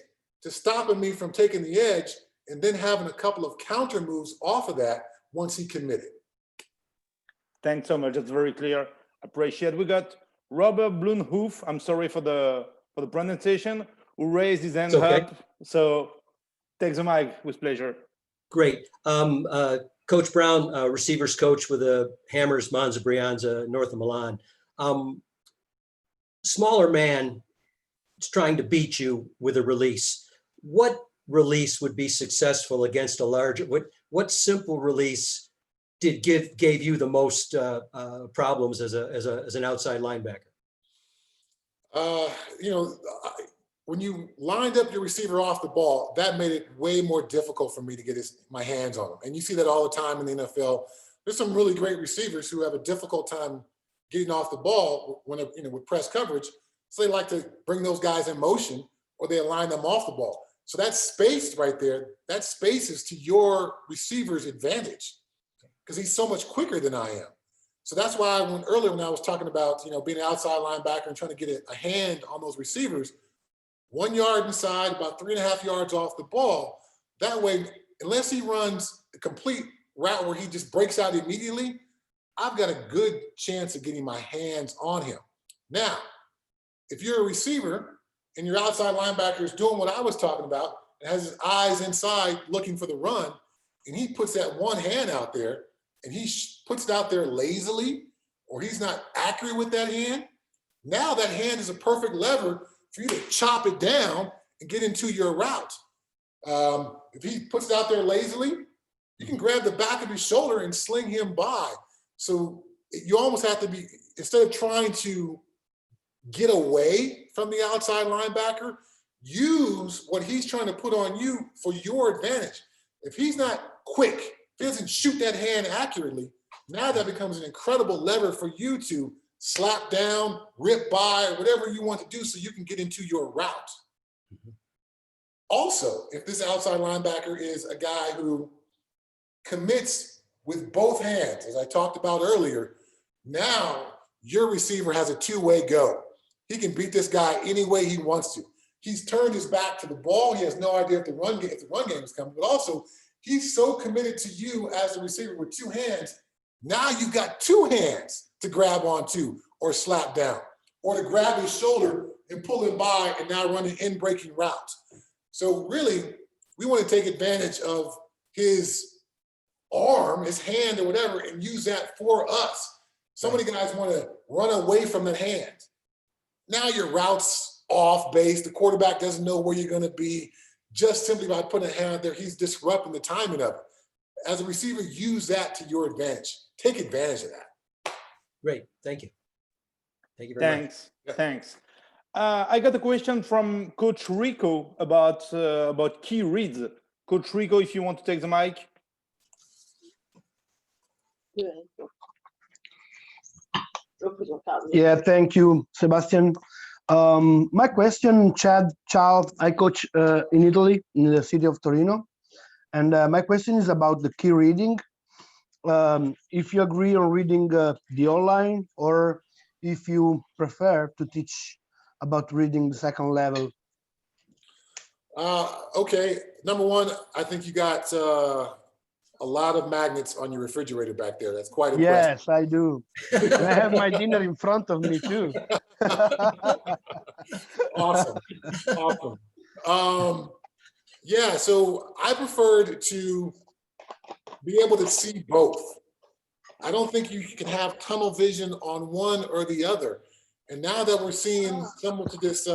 to stopping me from taking the edge and then having a couple of counter moves off of that once he committed. Thanks so much. That's very clear. Appreciate. We got Robert Blunhoof. I'm sorry for the pronunciation, who raised his hand It's okay. up. So take the mic with pleasure. Great. Coach Brown, receivers coach with the Hammers Monza Brianza, north of Milan. Smaller man is trying to beat you with a release. What release would be successful against a larger? What simple release gave you the most problems as an outside linebacker? When you lined up your receiver off the ball, that made it way more difficult for me to get my hands on him. And you see that all the time in the NFL. There's some really great receivers who have a difficult time getting off the ball when with press coverage. So they like to bring those guys in motion, or they align them off the ball. So that space right there, that space is to your receiver's advantage because he's so much quicker than I am. So that's why earlier when I was talking about being an outside linebacker and trying to get a hand on those receivers, 1 yard inside, about 3.5 yards off the ball. That way, unless he runs a complete route where he just breaks out immediately, I've got a good chance of getting my hands on him. Now, if you're a receiver and your outside linebacker is doing what I was talking about and has his eyes inside looking for the run, and he puts that one hand out there and he puts it out there lazily, or he's not accurate with that hand, now that hand is a perfect lever for you to chop it down and get into your route. If he puts it out there lazily, you can grab the back of his shoulder and sling him by. So you almost have to be, instead of trying to get away from the outside linebacker, use what he's trying to put on you for your advantage. If he's not quick, if he doesn't shoot that hand accurately, now that becomes an incredible lever for you to slap down, rip by, whatever you want to do so you can get into your route. Mm-hmm. Also, if this outside linebacker is a guy who commits with both hands, as I talked about earlier, now your receiver has a two-way go. He can beat this guy any way he wants to. He's turned his back to the ball. He has no idea if the run game is coming, but also he's so committed to you as a receiver with two hands. Now you've got two hands to grab onto or slap down, or to grab his shoulder and pull him by and now run an in-breaking route. So really, we want to take advantage of his arm, his hand or whatever, and use that for us. So many guys want to run away from the hand. Now your route's off base. The quarterback doesn't know where you're going to be. Just simply by putting a hand out there, he's disrupting the timing of it. As a receiver, use that to your advantage. Take advantage of that. Great, thank you. Thank you very much. Thanks. I got a question from Coach Rico about key reads. Coach Rico, if you want to take the mic. Yeah, thank you, Sebastian. My question, Chad Child, I coach in Italy, in the city of Torino. And my question is about the key reading. If you agree on reading the online, or if you prefer to teach about reading the second level. Okay, number one, I think you got a lot of magnets on your refrigerator back there. That's quite impressive. Yes, I do. And I have my dinner in front of me too. Awesome. Yeah, so I preferred to be able to see both. I don't think you can have tunnel vision on one or the other. And now that we're seeing some of this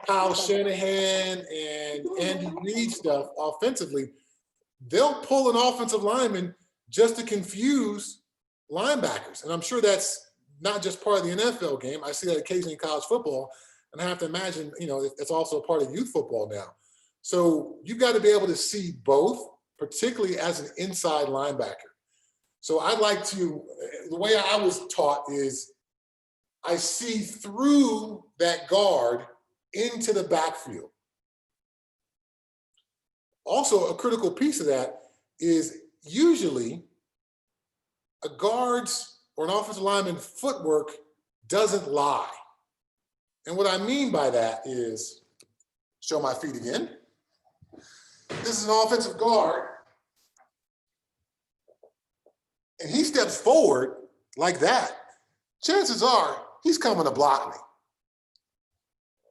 Kyle Shanahan and Andy Reid stuff offensively, they'll pull an offensive lineman just to confuse linebackers. And I'm sure that's not just part of the NFL game. I see that occasionally in college football. And I have to imagine, it's also a part of youth football now. So you've got to be able to see both, particularly as an inside linebacker. So I'd like to, the way I was taught is I see through that guard into the backfield. Also, a critical piece of that is usually a guard's or an offensive lineman's footwork doesn't lie. And what I mean by that is, show my feet again. This is an offensive guard. And he steps forward like that. Chances are he's coming to block me.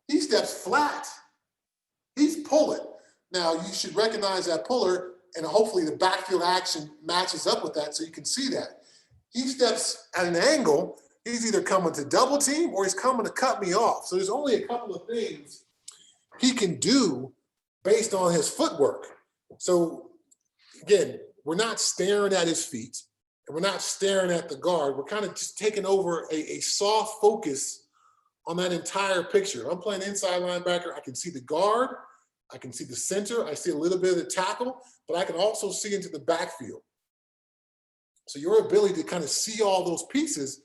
He steps flat. He's pulling. Now, you should recognize that puller, and hopefully the backfield action matches up with that so you can see that. He steps at an angle. He's either coming to double team or he's coming to cut me off. So there's only a couple of things he can do based on his footwork. So again, we're not staring at his feet and we're not staring at the guard. We're kind of just taking over a soft focus on that entire picture. If I'm playing inside linebacker, I can see the guard, I can see the center, I see a little bit of the tackle, but I can also see into the backfield. So your ability to kind of see all those pieces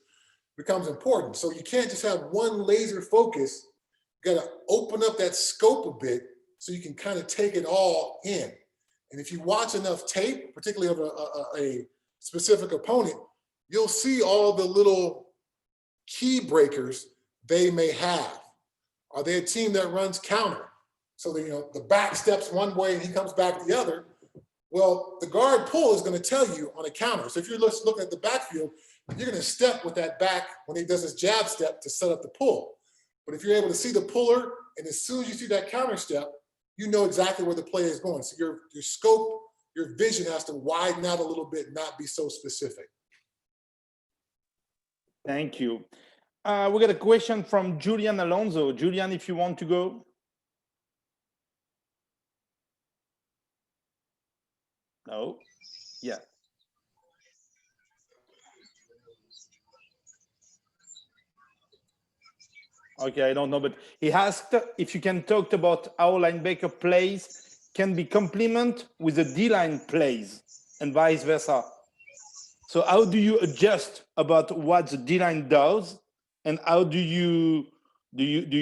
becomes important. So you can't just have one laser focus. You got to open up that scope a bit so you can kind of take it all in. And if you watch enough tape, particularly of a specific opponent, you'll see all the little key breakers they may have. Are they a team that runs counter? So the back steps one way and he comes back the other. Well, the guard pull is going to tell you on a counter. So if you're looking at the backfield, you're going to step with that back when he does his jab step to set up the pull. But if you're able to see the puller, and as soon as you see that counter step, you know exactly where the play is going. So your scope, your vision has to widen out a little bit, not be so specific. Thank you. We got a question from Julian Alonso. Julian, if you want to go. No. Yeah. Okay, I don't know, but he asked if you can talk about how linebacker plays can be complement with the D-line plays and vice versa. So how do you adjust about what the D-line does, and how do you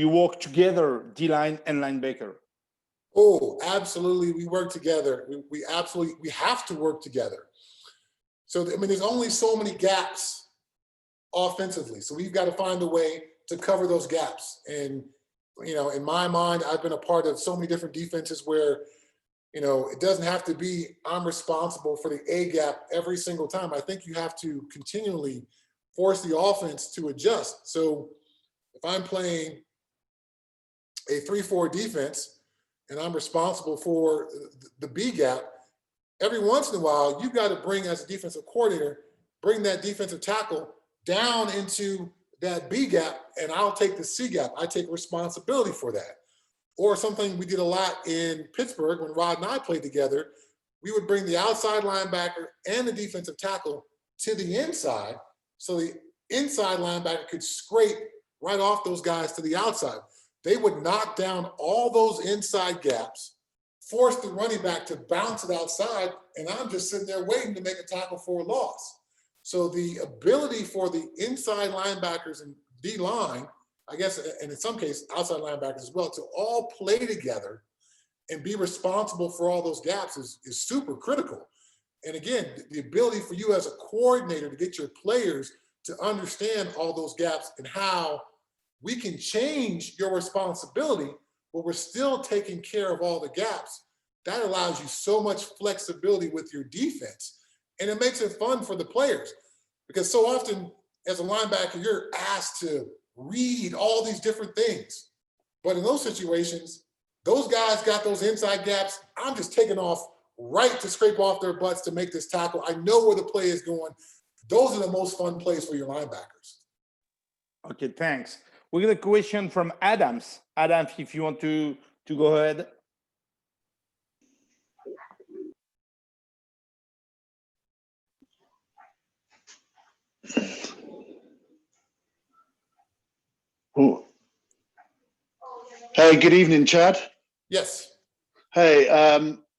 work together, D-line and linebacker? Oh, absolutely. We work together. We have to work together. So, I mean, there's only so many gaps offensively. So we've got to find a way to cover those gaps. And, in my mind, I've been a part of so many different defenses where it doesn't have to be I'm responsible for the A gap every single time. I think you have to continually force the offense to adjust. So if I'm playing a 3-4 defense and I'm responsible for the B gap, every once in a while, you've got to bring, as a defensive coordinator, bring that defensive tackle down into that B gap, and I'll take the C gap. I take responsibility for that. Or something we did a lot in Pittsburgh when Rod and I played together, we would bring the outside linebacker and the defensive tackle to the inside so the inside linebacker could scrape right off those guys to the outside. They would knock down all those inside gaps, force the running back to bounce it outside, and I'm just sitting there waiting to make a tackle for a loss. So the ability for the inside linebackers and D-line, I guess, and in some cases, outside linebackers as well, to all play together and be responsible for all those gaps is super critical. And again, the ability for you as a coordinator to get your players to understand all those gaps and how we can change your responsibility, but we're still taking care of all the gaps. That allows you so much flexibility with your defense. And it makes it fun for the players, because so often as a linebacker, you're asked to read all these different things. But in those situations, those guys got those inside gaps. I'm just taking off right to scrape off their butts to make this tackle. I know where the play is going. Those are the most fun plays for your linebackers. Okay, thanks. We got a question from Adams. Adam, if you want to go ahead. Ooh. Hey, good evening, Chad. Yes. Hey,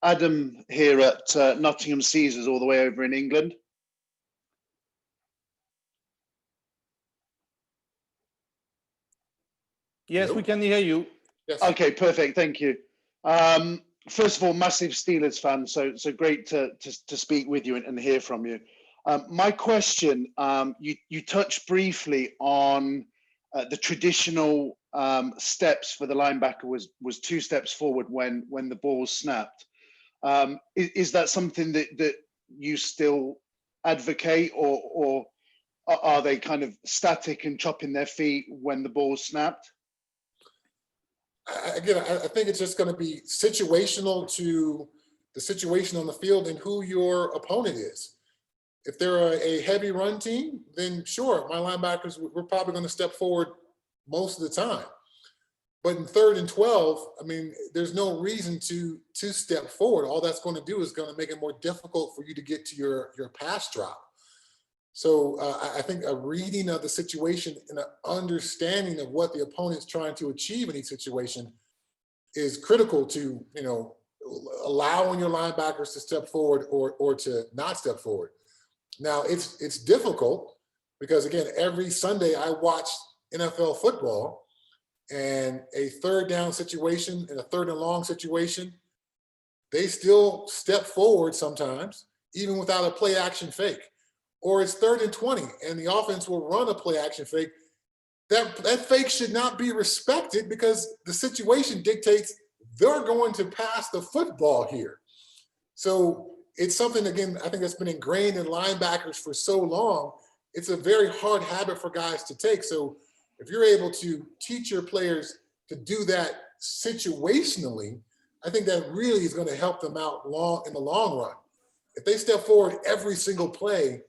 Adam here at Nottingham Caesars, all the way over in England. Yes, we can hear you. Yes. Okay, perfect. Thank you. First of all, massive Steelers fan, so great to speak with you and hear from you. My question, you touched briefly on the traditional steps for the linebacker was 2 steps forward when the ball was snapped. Is that something that you still advocate, or are they kind of static and chopping their feet when the ball's snapped? Again, I think it's just going to be situational to the situation on the field and who your opponent is. If they're a heavy run team, then sure, my linebackers, we're probably going to step forward most of the time. But in 3rd and 12, I mean, there's no reason to step forward. All that's going to do is going to make it more difficult for you to get to your pass drop. So I think a reading of the situation and an understanding of what the opponent's trying to achieve in each situation is critical to, allowing your linebackers to step forward or to not step forward. Now it's difficult because, again, every Sunday I watch NFL football, and a 3rd down situation and a 3rd and long situation, they still step forward sometimes, even without a play action fake. Or it's 3rd and 20 and the offense will run a play action fake. That fake should not be respected because the situation dictates they're going to pass the football here. So it's something, again, I think that's been ingrained in linebackers for so long. It's a very hard habit for guys to take. So if you're able to teach your players to do that situationally, I think that really is going to help them out in the long run. If they step forward every single play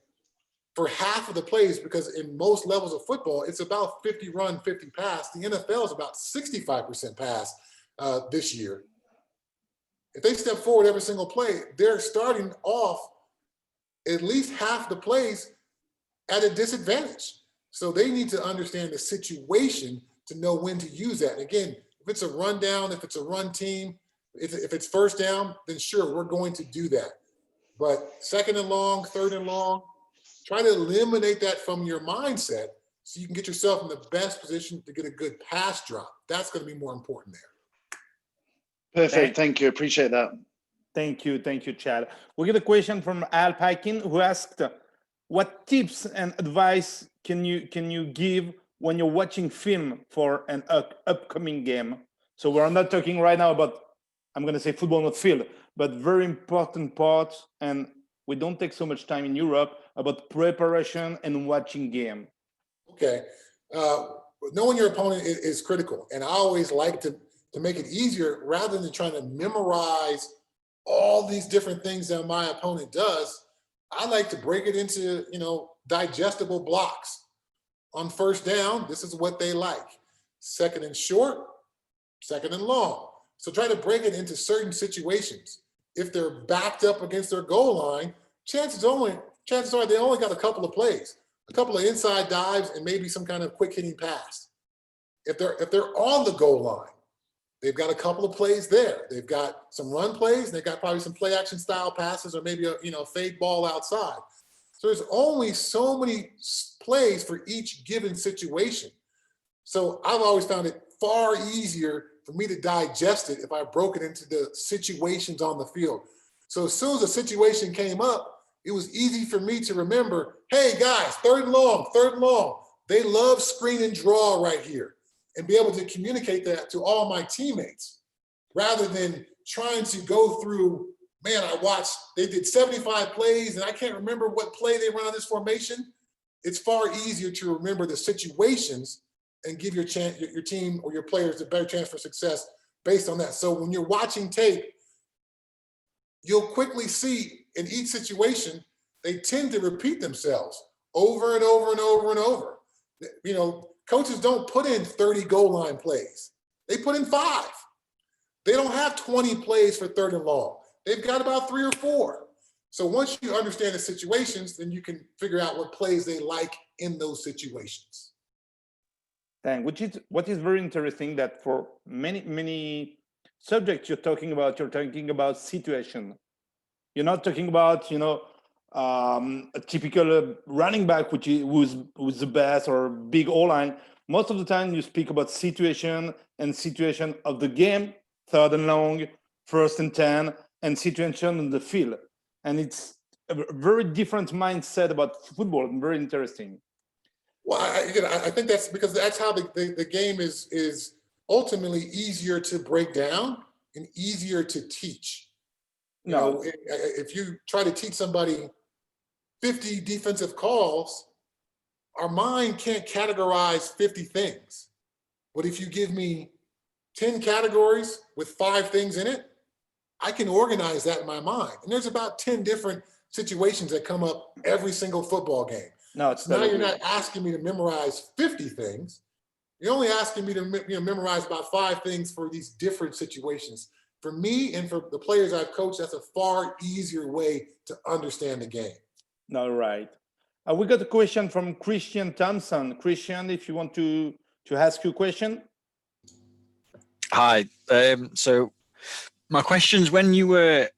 for half of the plays, because in most levels of football, it's about 50 run, 50 pass. The NFL is about 65% pass this year. If they step forward every single play, they're starting off at least half the plays at a disadvantage. So they need to understand the situation to know when to use that. And again, if it's a run down, if it's a run team, if it's 1st down, then sure, we're going to do that. But 2nd and long, 3rd and long, try to eliminate that from your mindset so you can get yourself in the best position to get a good pass drop. That's going to be more important there. Perfect. Thank you. Appreciate that. Thank you, Chad. We get a question from Al Paikin, who asked, what tips and advice can you give when you're watching film for an upcoming game? So we're not talking right now about I'm going to say football, not field, but very important part. And we don't take so much time in Europe about preparation and watching game. Okay. Knowing your opponent is critical. And I always like to make it easier rather than trying to memorize all these different things that my opponent does. I like to break it into, digestible blocks. On first down, this is what they like. Second and short, second and long. So try to break it into certain situations. If they're backed up against their goal line, chances are they only got a couple of plays, a couple of inside dives, and maybe some kind of quick hitting pass. If they're on the goal line, they've got a couple of plays there. They've got some run plays, and they've got probably some play action style passes, or maybe a fade ball outside. So there's only so many plays for each given situation. So I've always found it far easier for me to digest it if I broke it into the situations on the field. So as soon as a situation came up, it was easy for me to remember, hey guys, third and long. They love screen and draw right here, and be able to communicate that to all my teammates rather than trying to go through, man, I watched, they did 75 plays and I can't remember what play they run on this formation. It's far easier to remember the situations and give your team or your players a better chance for success based on that. So when you're watching tape, you'll quickly see in each situation, they tend to repeat themselves over and over and over and over. Coaches don't put in 30 goal line plays. They put in 5. They don't have 20 plays for third and long. They've got about 3 or 4. So once you understand the situations, then you can figure out what plays they like in those situations. Thank. What is very interesting that for many subjects you're talking about situation. You're not talking about a typical running back who's the best or big O-line. Most of the time you speak about situation of the game, third and long, first and 10, and situation in the field. And it's a very different mindset about football and very interesting. Well, I think that's because that's how the game is ultimately easier to break down and easier to teach. If you try to teach somebody 50 defensive calls, our mind can't categorize 50 things. But if you give me 10 categories with 5 things in it, I can organize that in my mind. And there's about 10 different situations that come up every single football game. No, it's now you're not asking me to memorize 50 things. You're only asking me to memorize about 5 things for these different situations. For me and for the players I've coached, that's a far easier way to understand the game. No, right. We got a question from Christian Thompson. Christian, if you want to ask you a question. Hi. So my question is, when you were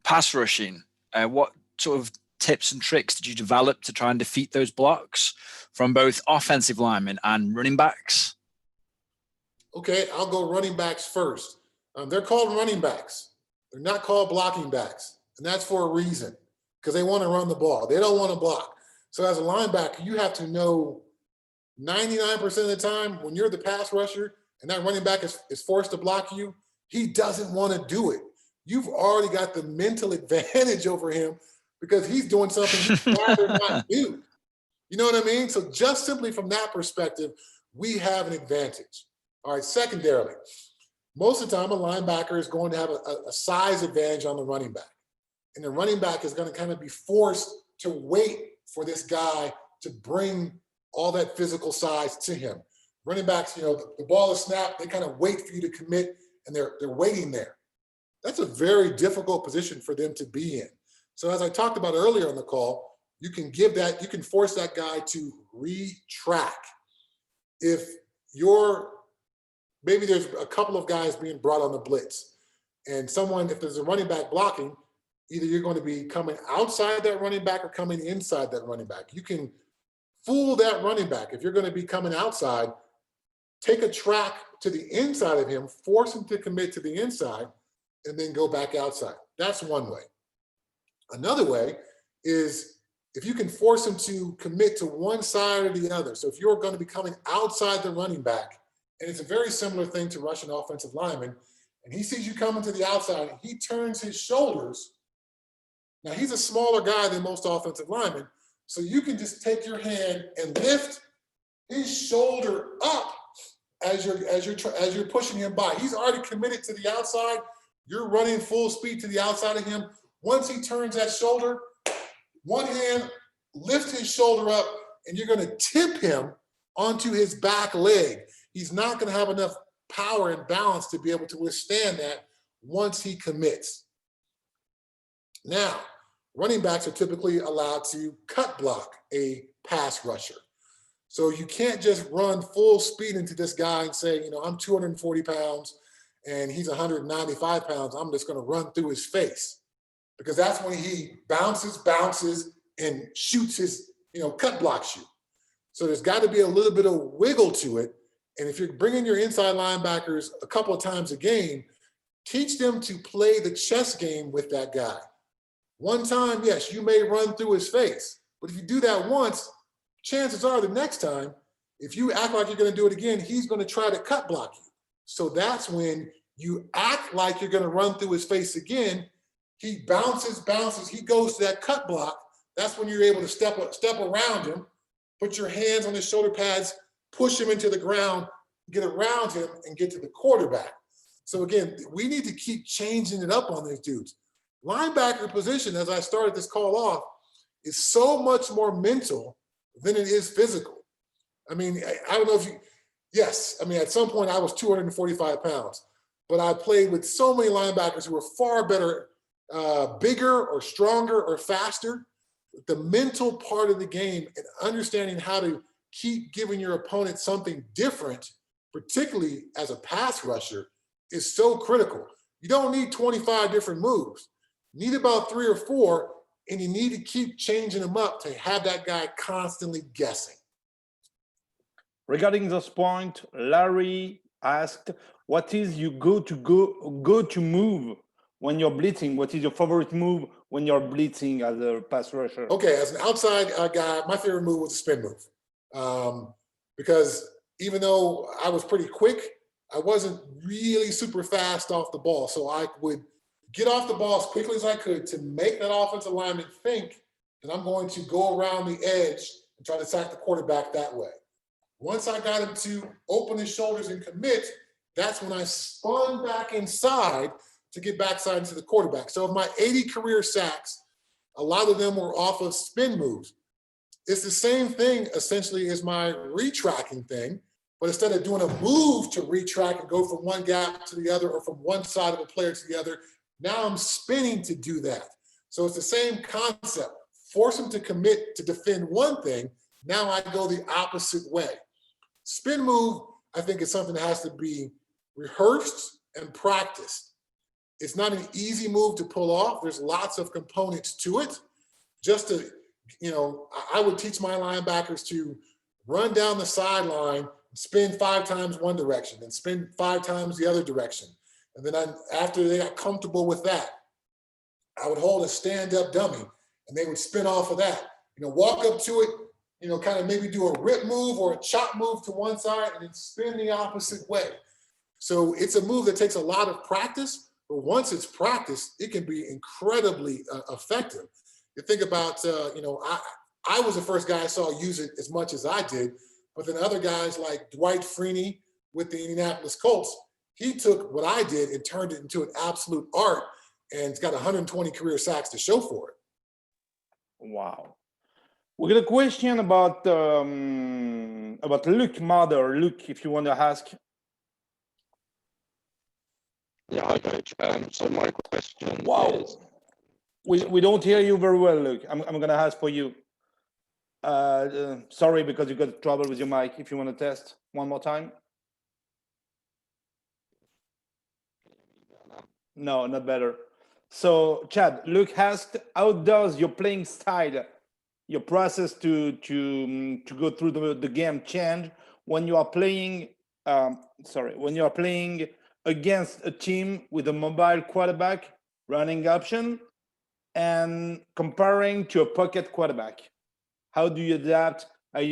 pass rushing, what sort of tips and tricks did you develop to try and defeat those blocks from both offensive linemen and running backs? Okay, I'll go running backs first. They're called running backs. They're not called blocking backs. And that's for a reason, because they want to run the ball. They don't want to block. So as a linebacker, you have to know 99% of the time when you're the pass rusher and that running back is forced to block you, he doesn't want to do it. You've already got the mental advantage over him because he's doing something he'd rather not do. You know what I mean? So just simply from that perspective, we have an advantage. All right, secondarily, most of the time a linebacker is going to have a size advantage on the running back. And the running back is going to kind of be forced to wait for this guy to bring all that physical size to him. Running backs, the ball is snapped, they kind of wait for you to commit, and they're waiting there. That's a very difficult position for them to be in. So as I talked about earlier on the call, you can force that guy to retrack. If maybe there's a couple of guys being brought on the blitz, and if there's a running back blocking, either you're going to be coming outside that running back or coming inside that running back. You can fool that running back. If you're going to be coming outside, take a track to the inside of him, force him to commit to the inside, and then go back outside. That's one way. Another way is if you can force him to commit to one side or the other. So if you're going to be coming outside the running back, and it's a very similar thing to rushing offensive linemen, and he sees you coming to the outside, and he turns his shoulders. Now, he's a smaller guy than most offensive linemen, so you can just take your hand and lift his shoulder up as you're pushing him by. He's already committed to the outside. You're running full speed to the outside of him. Once he turns that shoulder, one hand, lift his shoulder up, and you're going to tip him onto his back leg. He's not going to have enough power and balance to be able to withstand that once he commits. Now, running backs are typically allowed to cut block a pass rusher. So you can't just run full speed into this guy and say, you know, I'm 240 pounds and he's 195 pounds. I'm just going to run through his face, because that's when he bounces, and shoots his, you know, cut block shoot. So there's got to be a little bit of wiggle to it. And if you're bringing your inside linebackers a couple of times a game, teach them to play the chess game with that guy. One time, yes, you may run through his face, but if you do that once, chances are the next time, if you act like you're going to do it again, he's going to try to cut block you. So that's when you act like you're going to run through his face again. He bounces, he goes to that cut block. That's when you're able to step around him, put your hands on his shoulder pads, push him into the ground, get around him, and get to the quarterback. So again, we need to keep changing it up on these dudes. Linebacker position, as I started this call off, is so much more mental than it is physical. I mean, I don't know if you, yes, I mean, at some point I was 245 pounds, but I played with so many linebackers who were far better, bigger or stronger or faster. The mental part of the game and understanding how to keep giving your opponent something different, particularly as a pass rusher, is so critical. You don't need 25 different moves. You need about 3 or 4, and you need to keep changing them up to have that guy constantly guessing. Regarding this point, Larry asked, what is your go-to move when you're blitzing? What is your favorite move when you're blitzing as a pass rusher? Okay, as an outside guy, my favorite move was a spin move. Because even though I was pretty quick, I wasn't really super fast off the ball. So I would get off the ball as quickly as I could to make that offensive lineman think that I'm going to go around the edge and try to sack the quarterback that way. Once I got him to open his shoulders and commit, that's when I spun back inside to get backside into the quarterback. So of my 80 career sacks, a lot of them were off of spin moves. It's the same thing essentially as my retracking thing, but instead of doing a move to retrack and go from one gap to the other or from one side of a player to the other, now I'm spinning to do that. So it's the same concept. Force them to commit to defend one thing. Now I go the opposite way. Spin move, I think, is something that has to be rehearsed and practiced. It's not an easy move to pull off. There's lots of components to it. Just to, you know, I would teach my linebackers to run down the sideline, spin 5 times one direction, and spin 5 times the other direction. And then after they got comfortable with that, I would hold a stand-up dummy, and they would spin off of that. You know, walk up to it, you know, kind of maybe do a rip move or a chop move to one side, and then spin the opposite way. So it's a move that takes a lot of practice, but once it's practiced, it can be incredibly effective. You think about, you know, I was the first guy I saw use it as much as I did, but then other guys like Dwight Freeney with the Indianapolis Colts, he took what I did and turned it into an absolute art, and it's got 120 career sacks to show for it. Wow. We got a question about Luke Mother. Luke, if you want to ask. Yeah, hi Coach. So my question is... We don't hear you very well, Luke. I'm going to ask for you. Sorry, because you got trouble with your mic. If you want to test one more time. No, not better. So, Chad, Luke asked, how does your playing style, your process to go through the game change when you are playing? When you are playing against a team with a mobile quarterback running option and comparing to a pocket quarterback? How do you adapt? Do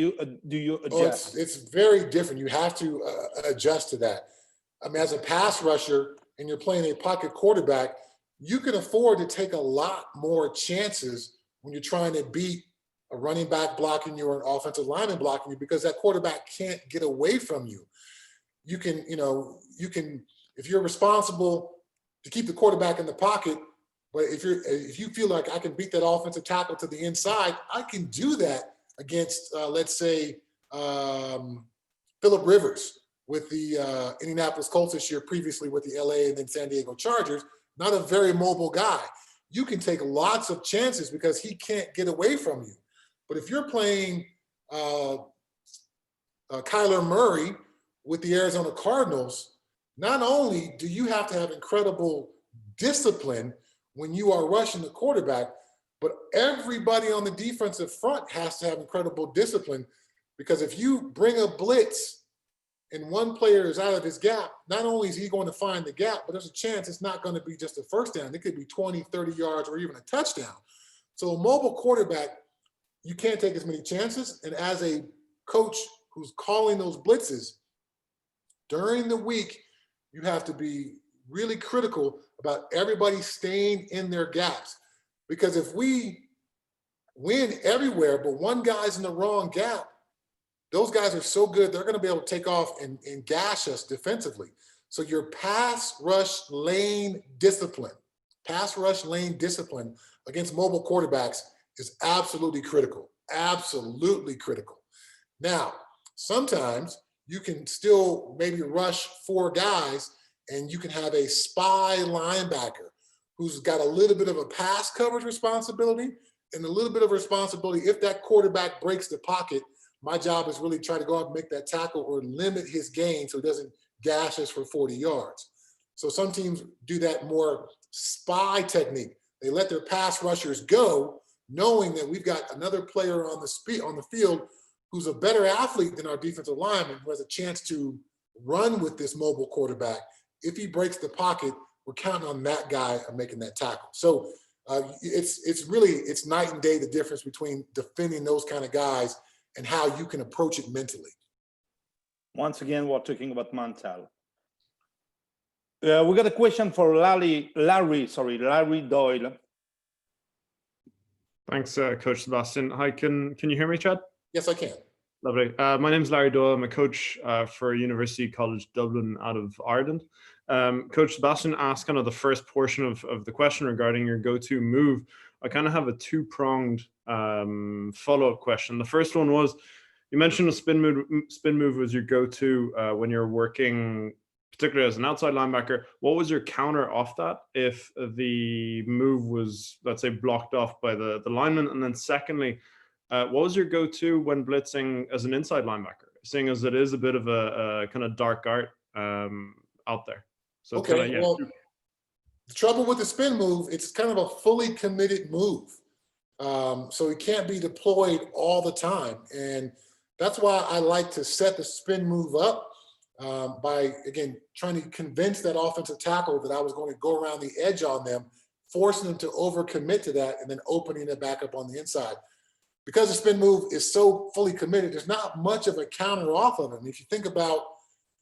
you adjust? It's very different. You have to adjust to that. I mean, as a pass rusher, and you're playing a pocket quarterback, you can afford to take a lot more chances when you're trying to beat a running back blocking you or an offensive lineman blocking you, because that quarterback can't get away from you. You can, if you're responsible to keep the quarterback in the pocket, but if you feel like I can beat that offensive tackle to the inside, I can do that against, let's say, Phillip Rivers with the Indianapolis Colts this year, previously with the LA and then San Diego Chargers. Not a very mobile guy. You can take lots of chances because he can't get away from you. But if you're playing Kyler Murray with the Arizona Cardinals, not only do you have to have incredible discipline when you are rushing the quarterback, but everybody on the defensive front has to have incredible discipline, because if you bring a blitz and one player is out of his gap, not only is he going to find the gap, but there's a chance it's not going to be just a first down. It could be 20, 30 yards or even a touchdown. So a mobile quarterback, you can't take as many chances. And as a coach who's calling those blitzes during the week, you have to be really critical about everybody staying in their gaps. Because if we win everywhere, but one guy's in the wrong gap, those guys are so good, they're going to be able to take off and gash us defensively. So your pass rush lane discipline against mobile quarterbacks is absolutely critical, absolutely critical. Now, sometimes you can still maybe rush 4 guys and you can have a spy linebacker who's got a little bit of a pass coverage responsibility and a little bit of responsibility. If that quarterback breaks the pocket, my job is really try to go out and make that tackle or limit his gain so he doesn't gash us for 40 yards. So some teams do that more spy technique. They let their pass rushers go, knowing that we've got another player on the field who's a better athlete than our defensive lineman, who has a chance to run with this mobile quarterback. If he breaks the pocket, we're counting on that guy making that tackle. So it's night and day, the difference between defending those kind of guys and how you can approach it mentally. Once again, we're talking about mental. We got a question for Larry Doyle. Thanks, Coach Sebastian. Hi, can you hear me, Chad? Yes, I can. Lovely. My name is Larry Doyle. I'm a coach for University College Dublin out of Ireland. Coach Sebastian asked kind of the first portion of the question regarding your go-to move. I kind of have a two-pronged follow-up question. The first one was, you mentioned a spin move was your go-to when you're working, particularly as an outside linebacker. What was your counter off that if the move was, let's say, blocked off by the lineman? And then secondly, what was your go-to when blitzing as an inside linebacker, seeing as it is a bit of a kind of dark art out there? So okay, well, the trouble with the spin move, it's kind of a fully committed move. So it can't be deployed all the time. And that's why I like to set the spin move up by, again, trying to convince that offensive tackle that I was going to go around the edge on them, forcing them to overcommit to that, and then opening it back up on the inside. Because the spin move is so fully committed, there's not much of a counter off of it. And if you think about,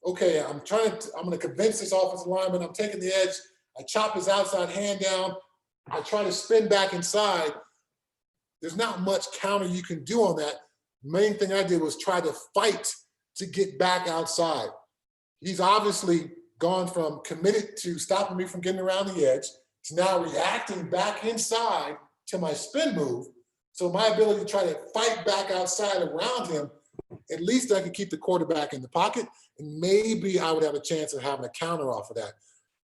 okay, I'm going to convince this offensive lineman, I'm taking the edge, I chop his outside hand down, I try to spin back inside. There's not much counter you can do on that. Main thing I did was try to fight to get back outside. He's obviously gone from committed to stopping me from getting around the edge to now reacting back inside to my spin move. So my ability to try to fight back outside around him, at least I could keep the quarterback in the pocket, and maybe I would have a chance of having a counter off of that.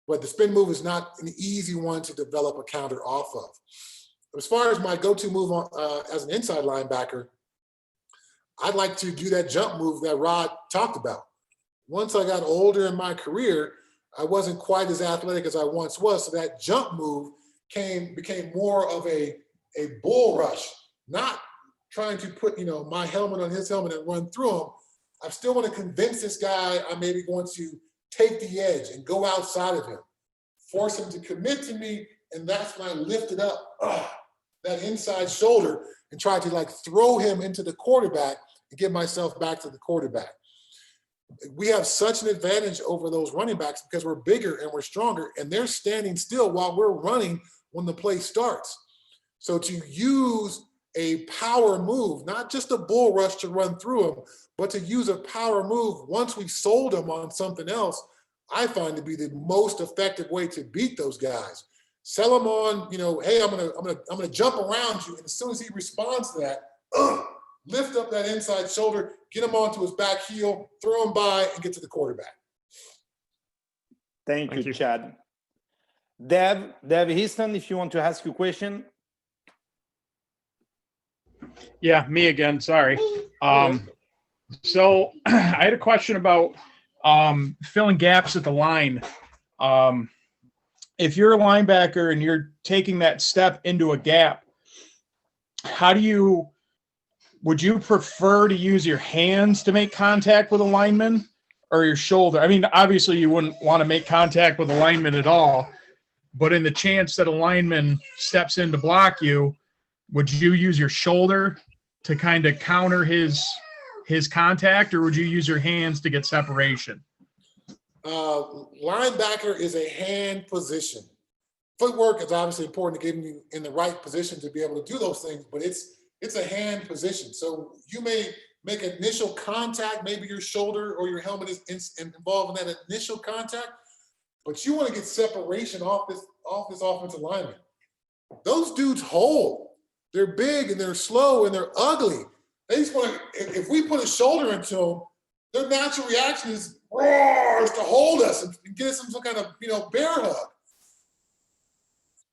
But the spin move is not an easy one to develop a counter off of. As far as my go-to move as an inside linebacker, I'd like to do that jump move that Rod talked about. Once I got older in my career, I wasn't quite as athletic as I once was, so that jump move became more of a bull rush, not trying to put my helmet on his helmet and run through him. I still want to convince this guy I'm maybe going to take the edge and go outside of him, force him to commit to me, and that's when I lifted up that inside shoulder and tried to throw him into the quarterback and get myself back to the quarterback. we have such an advantage over those running backs because we're bigger and we're stronger, and they're standing still while we're running when the play starts. So to use a power move, not just a bull rush to run through them, but to use a power move once we've sold them on something else, I find to be the most effective way to beat those guys. Sell them on, hey, I'm gonna jump around you, and as soon as he responds to that, lift up that inside shoulder, get him onto his back heel, throw him by, and get to the quarterback. Thank you, Chad. Dev Easton, if you want to ask your question. Yeah, me again. Sorry. So I had a question about filling gaps at the line. If you're a linebacker and you're taking that step into a gap, would you prefer to use your hands to make contact with a lineman or your shoulder? I mean, obviously you wouldn't want to make contact with a lineman at all, but in the chance that a lineman steps in to block you, would you use your shoulder to kind of counter his contact, or would you use your hands to get separation? Linebacker is a hand position. Footwork is obviously important to getting you in the right position to be able to do those things, but it's a hand position. So you may make initial contact, maybe your shoulder or your helmet is involved in that initial contact, but you want to get separation off this offensive lineman. Those dudes hold. They're big and they're slow and they're ugly. They just want to, if we put a shoulder into them, their natural reaction is to hold us and get us some kind of, bear hug.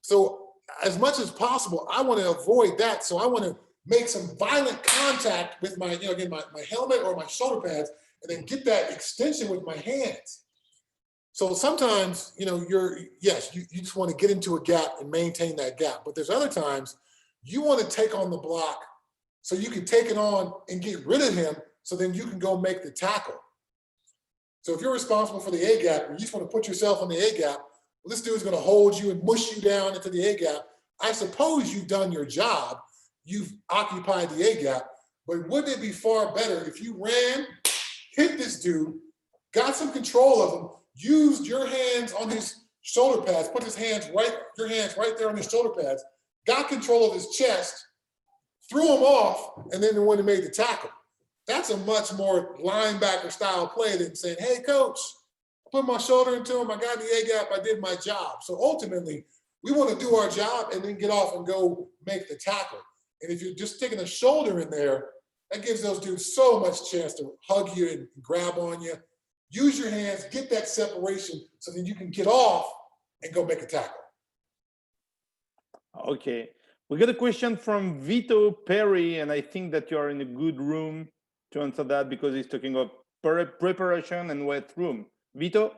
So as much as possible, I want to avoid that. So I want to make some violent contact with my, again, my helmet or my shoulder pads, and then get that extension with my hands. So sometimes, you just want to get into a gap and maintain that gap. But there's other times you want to take on the block so you can take it on and get rid of him, so then you can go make the tackle. So if you're responsible for the A gap, you just want to put yourself on the A gap, well, this dude's going to hold you and mush you down into the A gap. I suppose you've done your job. You've occupied the A gap, but wouldn't it be far better if you ran, hit this dude, got some control of him, used your hands on his shoulder pads, put your hands right there on his shoulder pads, got control of his chest, threw him off, and then the one who made the tackle. That's a much more linebacker style play than saying, hey, coach, I put my shoulder into him, I got the A gap, I did my job. So ultimately, we want to do our job and then get off and go make the tackle. And if you're just taking a shoulder in there, that gives those dudes so much chance to hug you and grab on you. Use your hands, get that separation so that you can get off and go make a tackle. Okay. We got a question from Vito Perry, and I think that you're in a good room to answer that because he's talking about preparation and wet room. Vito?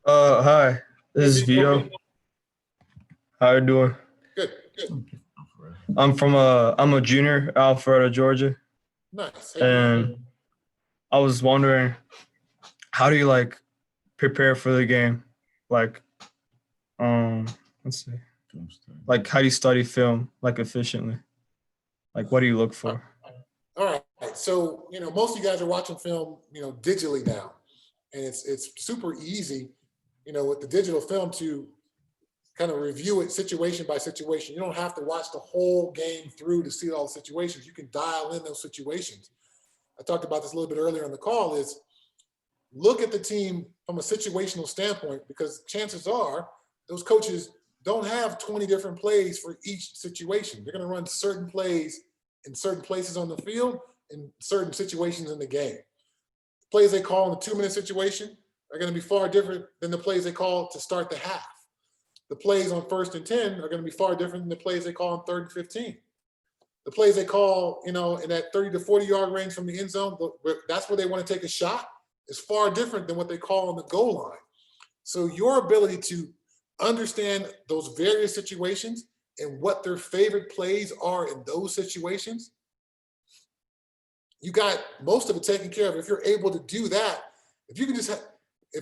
Hi, this is Vito. How you doing? Good. I'm a junior, Alpharetta, Georgia. Nice. And I was wondering, how do you prepare for the game? Let's see. How do you study film efficiently? What do you look for? All right. So, most of you guys are watching film, digitally now. And it's super easy, with the digital film to kind of review it situation by situation. You don't have to watch the whole game through to see all the situations. You can dial in those situations. I talked about this a little bit earlier in the call, is look at the team from a situational standpoint, because chances are those coaches don't have 20 different plays for each situation. They're going to run certain plays in certain places on the field in certain situations in the game. Plays they call in the 2-minute situation are going to be far different than the plays they call to start the half. The plays on 1st and 10 are going to be far different than the plays they call on 3rd and 15. The plays they call, in that 30 to 40 yard range from the end zone, that's where they want to take a shot, is far different than what they call on the goal line. So your ability to understand those various situations and what their favorite plays are in those situations, you got most of it taken care of. If you're able to do that, if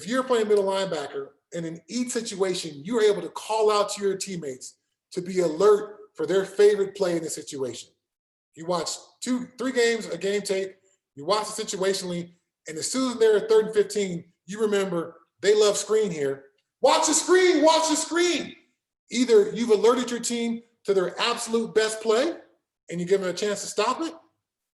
you're playing middle linebacker and in each situation, you're able to call out to your teammates to be alert for their favorite play in the situation. You watch 2-3 games, a game tape, you watch it situationally, and as soon as they're at 3rd and 15, you remember they love screen here. Watch the screen, watch the screen. Either you've alerted your team to their absolute best play and you give them a chance to stop it.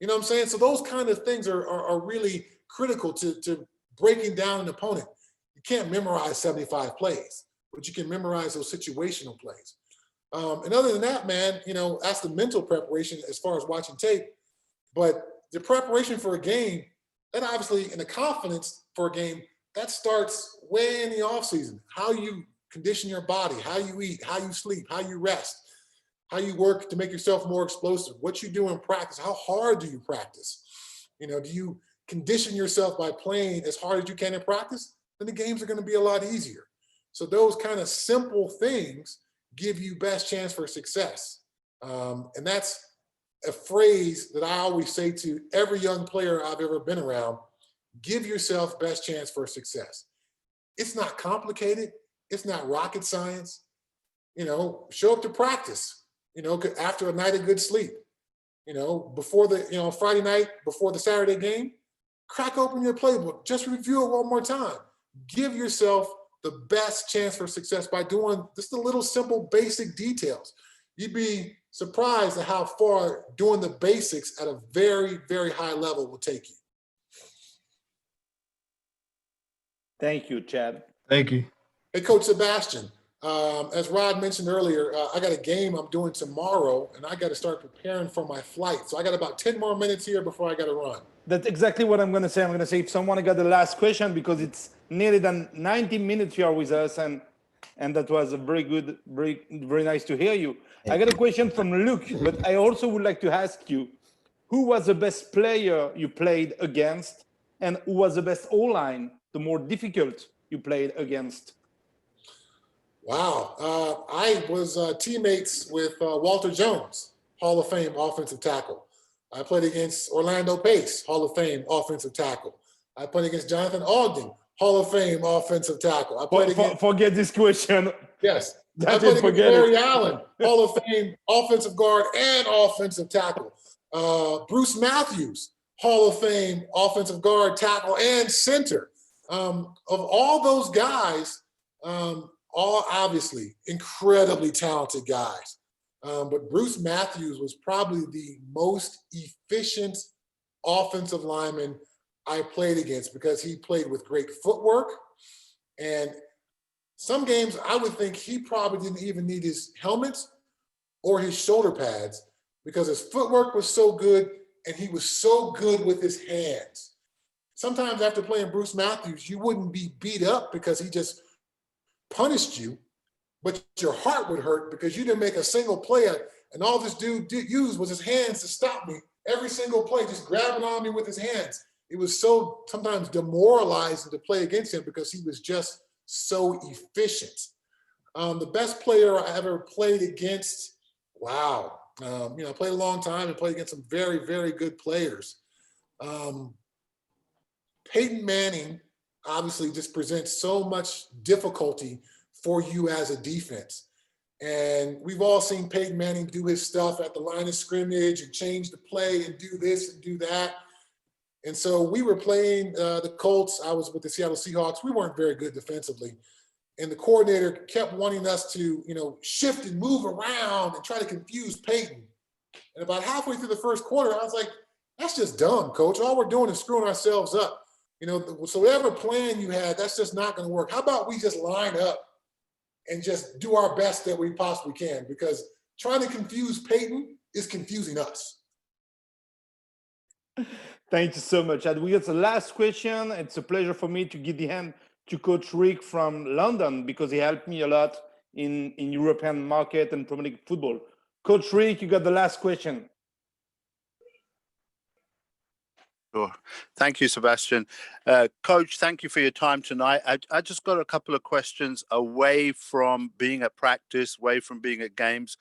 You know what I'm saying? So those kind of things are really critical to breaking down an opponent. You can't memorize 75 plays, but you can memorize those situational plays. And other than that, man, you know, that's the mental preparation as far as watching tape. But the preparation for a game, that obviously, and the confidence for a game, that starts way in the off season. How you condition your body, how you eat, how you sleep, how you rest, how you work to make yourself more explosive, what you do in practice, how hard do you practice? You know, do you condition yourself by playing as hard as you can in practice? Then the games are going to be a lot easier. So those kind of simple things give you best chance for success. And that's a phrase that I always say to every young player I've ever been around: give yourself best chance for success. It's not complicated. It's not rocket science. You know, show up to practice, you know, after a night of good sleep, you know, before the, you know, Friday night, before the Saturday game, crack open your playbook, just review it one more time. Give yourself the best chance for success by doing just the little simple basic details. You'd be surprised at how far doing the basics at a very, very high level will take you. Thank you, Chad. Thank you. Hey, Coach Sebastian, as Rod mentioned earlier, I got a game I'm doing tomorrow, and I got to start preparing for my flight. So I got about 10 more minutes here before I got to run. That's exactly what I'm going to say. I'm going to say, if someone got the last question, because it's nearly than 90 minutes you are with us, and that was a very good, very nice to hear you. I got a question from Luke, but I also would like to ask you, who was the best player you played against, and who was the best O-line, the more difficult you played against? Wow. I was teammates with Walter Jones, Hall of Fame offensive tackle. I played against Orlando Pace, Hall of Fame offensive tackle. I played against Jonathan Ogden, Hall of Fame offensive tackle. I played against, forget this question. yes. I That's played it, against forget Barry it. Allen, Hall of Fame offensive guard and offensive tackle. Bruce Matthews, Hall of Fame offensive guard, tackle, and center. Of all those guys, all obviously incredibly talented guys. But Bruce Matthews was probably the most efficient offensive lineman I played against, because he played with great footwork. And some games I would think he probably didn't even need his helmets or his shoulder pads, because his footwork was so good and he was so good with his hands. Sometimes after playing Bruce Matthews, you wouldn't be beat up because he just punished you, but your heart would hurt because you didn't make a single play, and all this dude used was his hands to stop me. Every single play, just grabbing on me with his hands. It was so sometimes demoralizing to play against him because he was just so efficient. The best player I ever played against, wow. You know, I played a long time and played against some very, very good players. Peyton Manning obviously just presents so much difficulty for you as a defense. And we've all seen Peyton Manning do his stuff at the line of scrimmage and change the play and do this and do that. And so we were playing the Colts. I was with the Seattle Seahawks. We weren't very good defensively. And the coordinator kept wanting us to, you know, shift and move around and try to confuse Peyton. And about halfway through the first quarter, I was like, that's just dumb, coach. All we're doing is screwing ourselves up. You know, so whatever plan you had, that's just not going to work. How about we just line up and just do our best that we possibly can? Because trying to confuse Peyton is confusing us. Thank you so much. And we got the last question. It's a pleasure for me to give the hand to Coach Rick from London, because he helped me a lot in European market and Premier League football. Coach Rick, you got the last question. Sure. Thank you, Sebastian. Coach, thank you for your time tonight. I just got a couple of questions away from being at practice, away from being at games.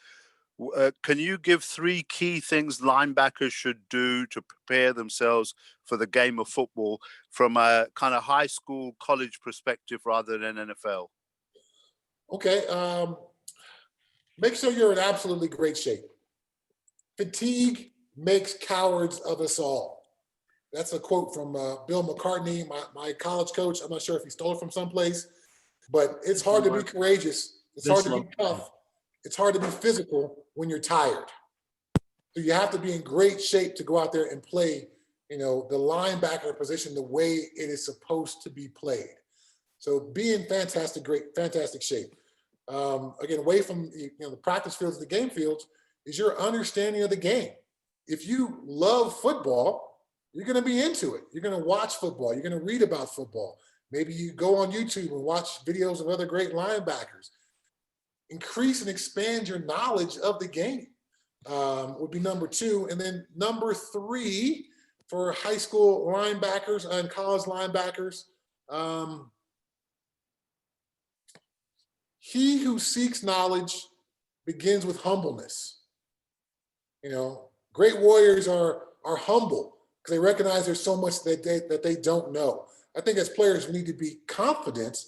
Can you give 3 key things linebackers should do to prepare themselves for the game of football from a kind of high school, college perspective rather than NFL? Okay. Make sure you're in absolutely great shape. Fatigue makes cowards of us all. That's a quote from Bill McCartney, my college coach. I'm not sure if he stole it from someplace, but it's hard to be courageous. It's hard to be tough. It's hard to be physical when you're tired. So you have to be in great shape to go out there and play, the linebacker position the way it is supposed to be played. So be in fantastic shape. Again, away from the practice fields, the game fields, is your understanding of the game. If you love football, you're going to be into it. You're going to watch football. You're going to read about football. Maybe you go on YouTube and watch videos of other great linebackers. Increase and expand your knowledge of the game would be number 2. And then number 3 for high school linebackers and college linebackers, he who seeks knowledge begins with humbleness. Great warriors are humble because they recognize there's so much that they don't know. I think as players, we need to be confident,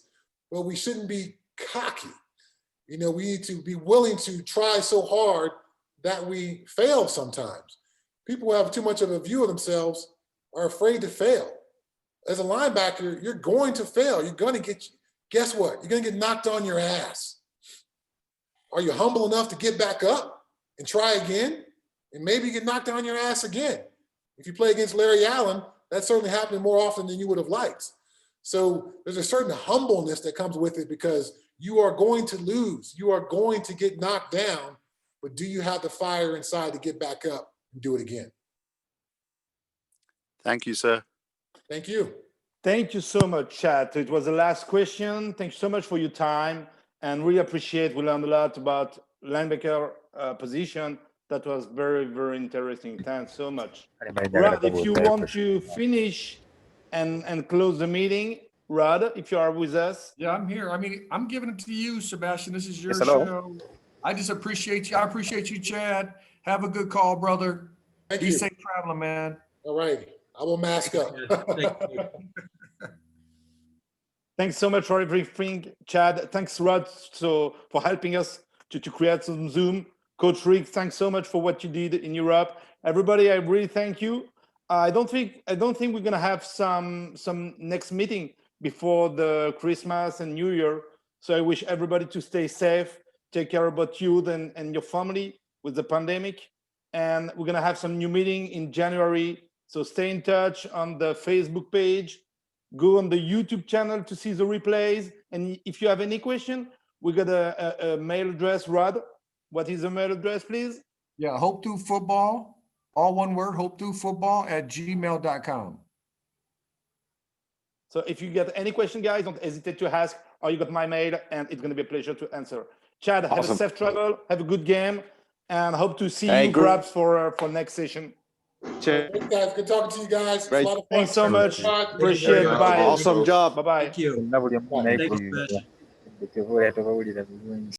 but we shouldn't be cocky. We need to be willing to try so hard that we fail sometimes. People who have too much of a view of themselves are afraid to fail. As a linebacker, you're going to fail. You're going to guess what? You're going to get knocked on your ass. Are you humble enough to get back up and try again? And maybe get knocked on your ass again. If you play against Larry Allen, that's certainly happening more often than you would have liked. So there's a certain humbleness that comes with it because you are going to lose. You are going to get knocked down, but do you have the fire inside to get back up and do it again? Thank you, sir. Thank you. Thank you so much, Chad. It was the last question. Thank you so much for your time and really appreciate. We learned a lot about linebacker position. That was very, very interesting. Thanks so much. Rod, if you want to finish and close the meeting, Rod, if you are with us. Yeah, I'm here. I mean, I'm giving it to you, Sebastian. This is your Yes, hello. show. I just appreciate you. I appreciate you, Chad. Have a good call, brother. Thank Be you. safe traveling, man. All right. I will mask up. Thanks so much for everything, Chad. Thanks, Rod, for helping us to create some Zoom. Coach Rick, thanks so much for what you did in Europe. Everybody, I really thank you. I don't think we're gonna have some next meeting before the Christmas and New Year. So I wish everybody to stay safe, take care about you and your family with the pandemic. And we're gonna have some new meeting in January. So stay in touch on the Facebook page. Go on the YouTube channel to see the replays. And if you have any question, we got a mail address, Rod. What is the mail address, please? Yeah, Hope Through Football, all one word, hopethroughfootball@gmail.com. So if you get any question, guys, don't hesitate to ask, or you got my mail, and it's going to be a pleasure to answer. Chad, have a safe travel, have a good game, and hope to see you perhaps for next session. Thanks, guys. Good talking to you guys. Great. A lot of fun. Thanks so much. Bye. Appreciate it. Bye. Awesome job. Bye-bye. Thank you. Bye. Thanks, Sebastian.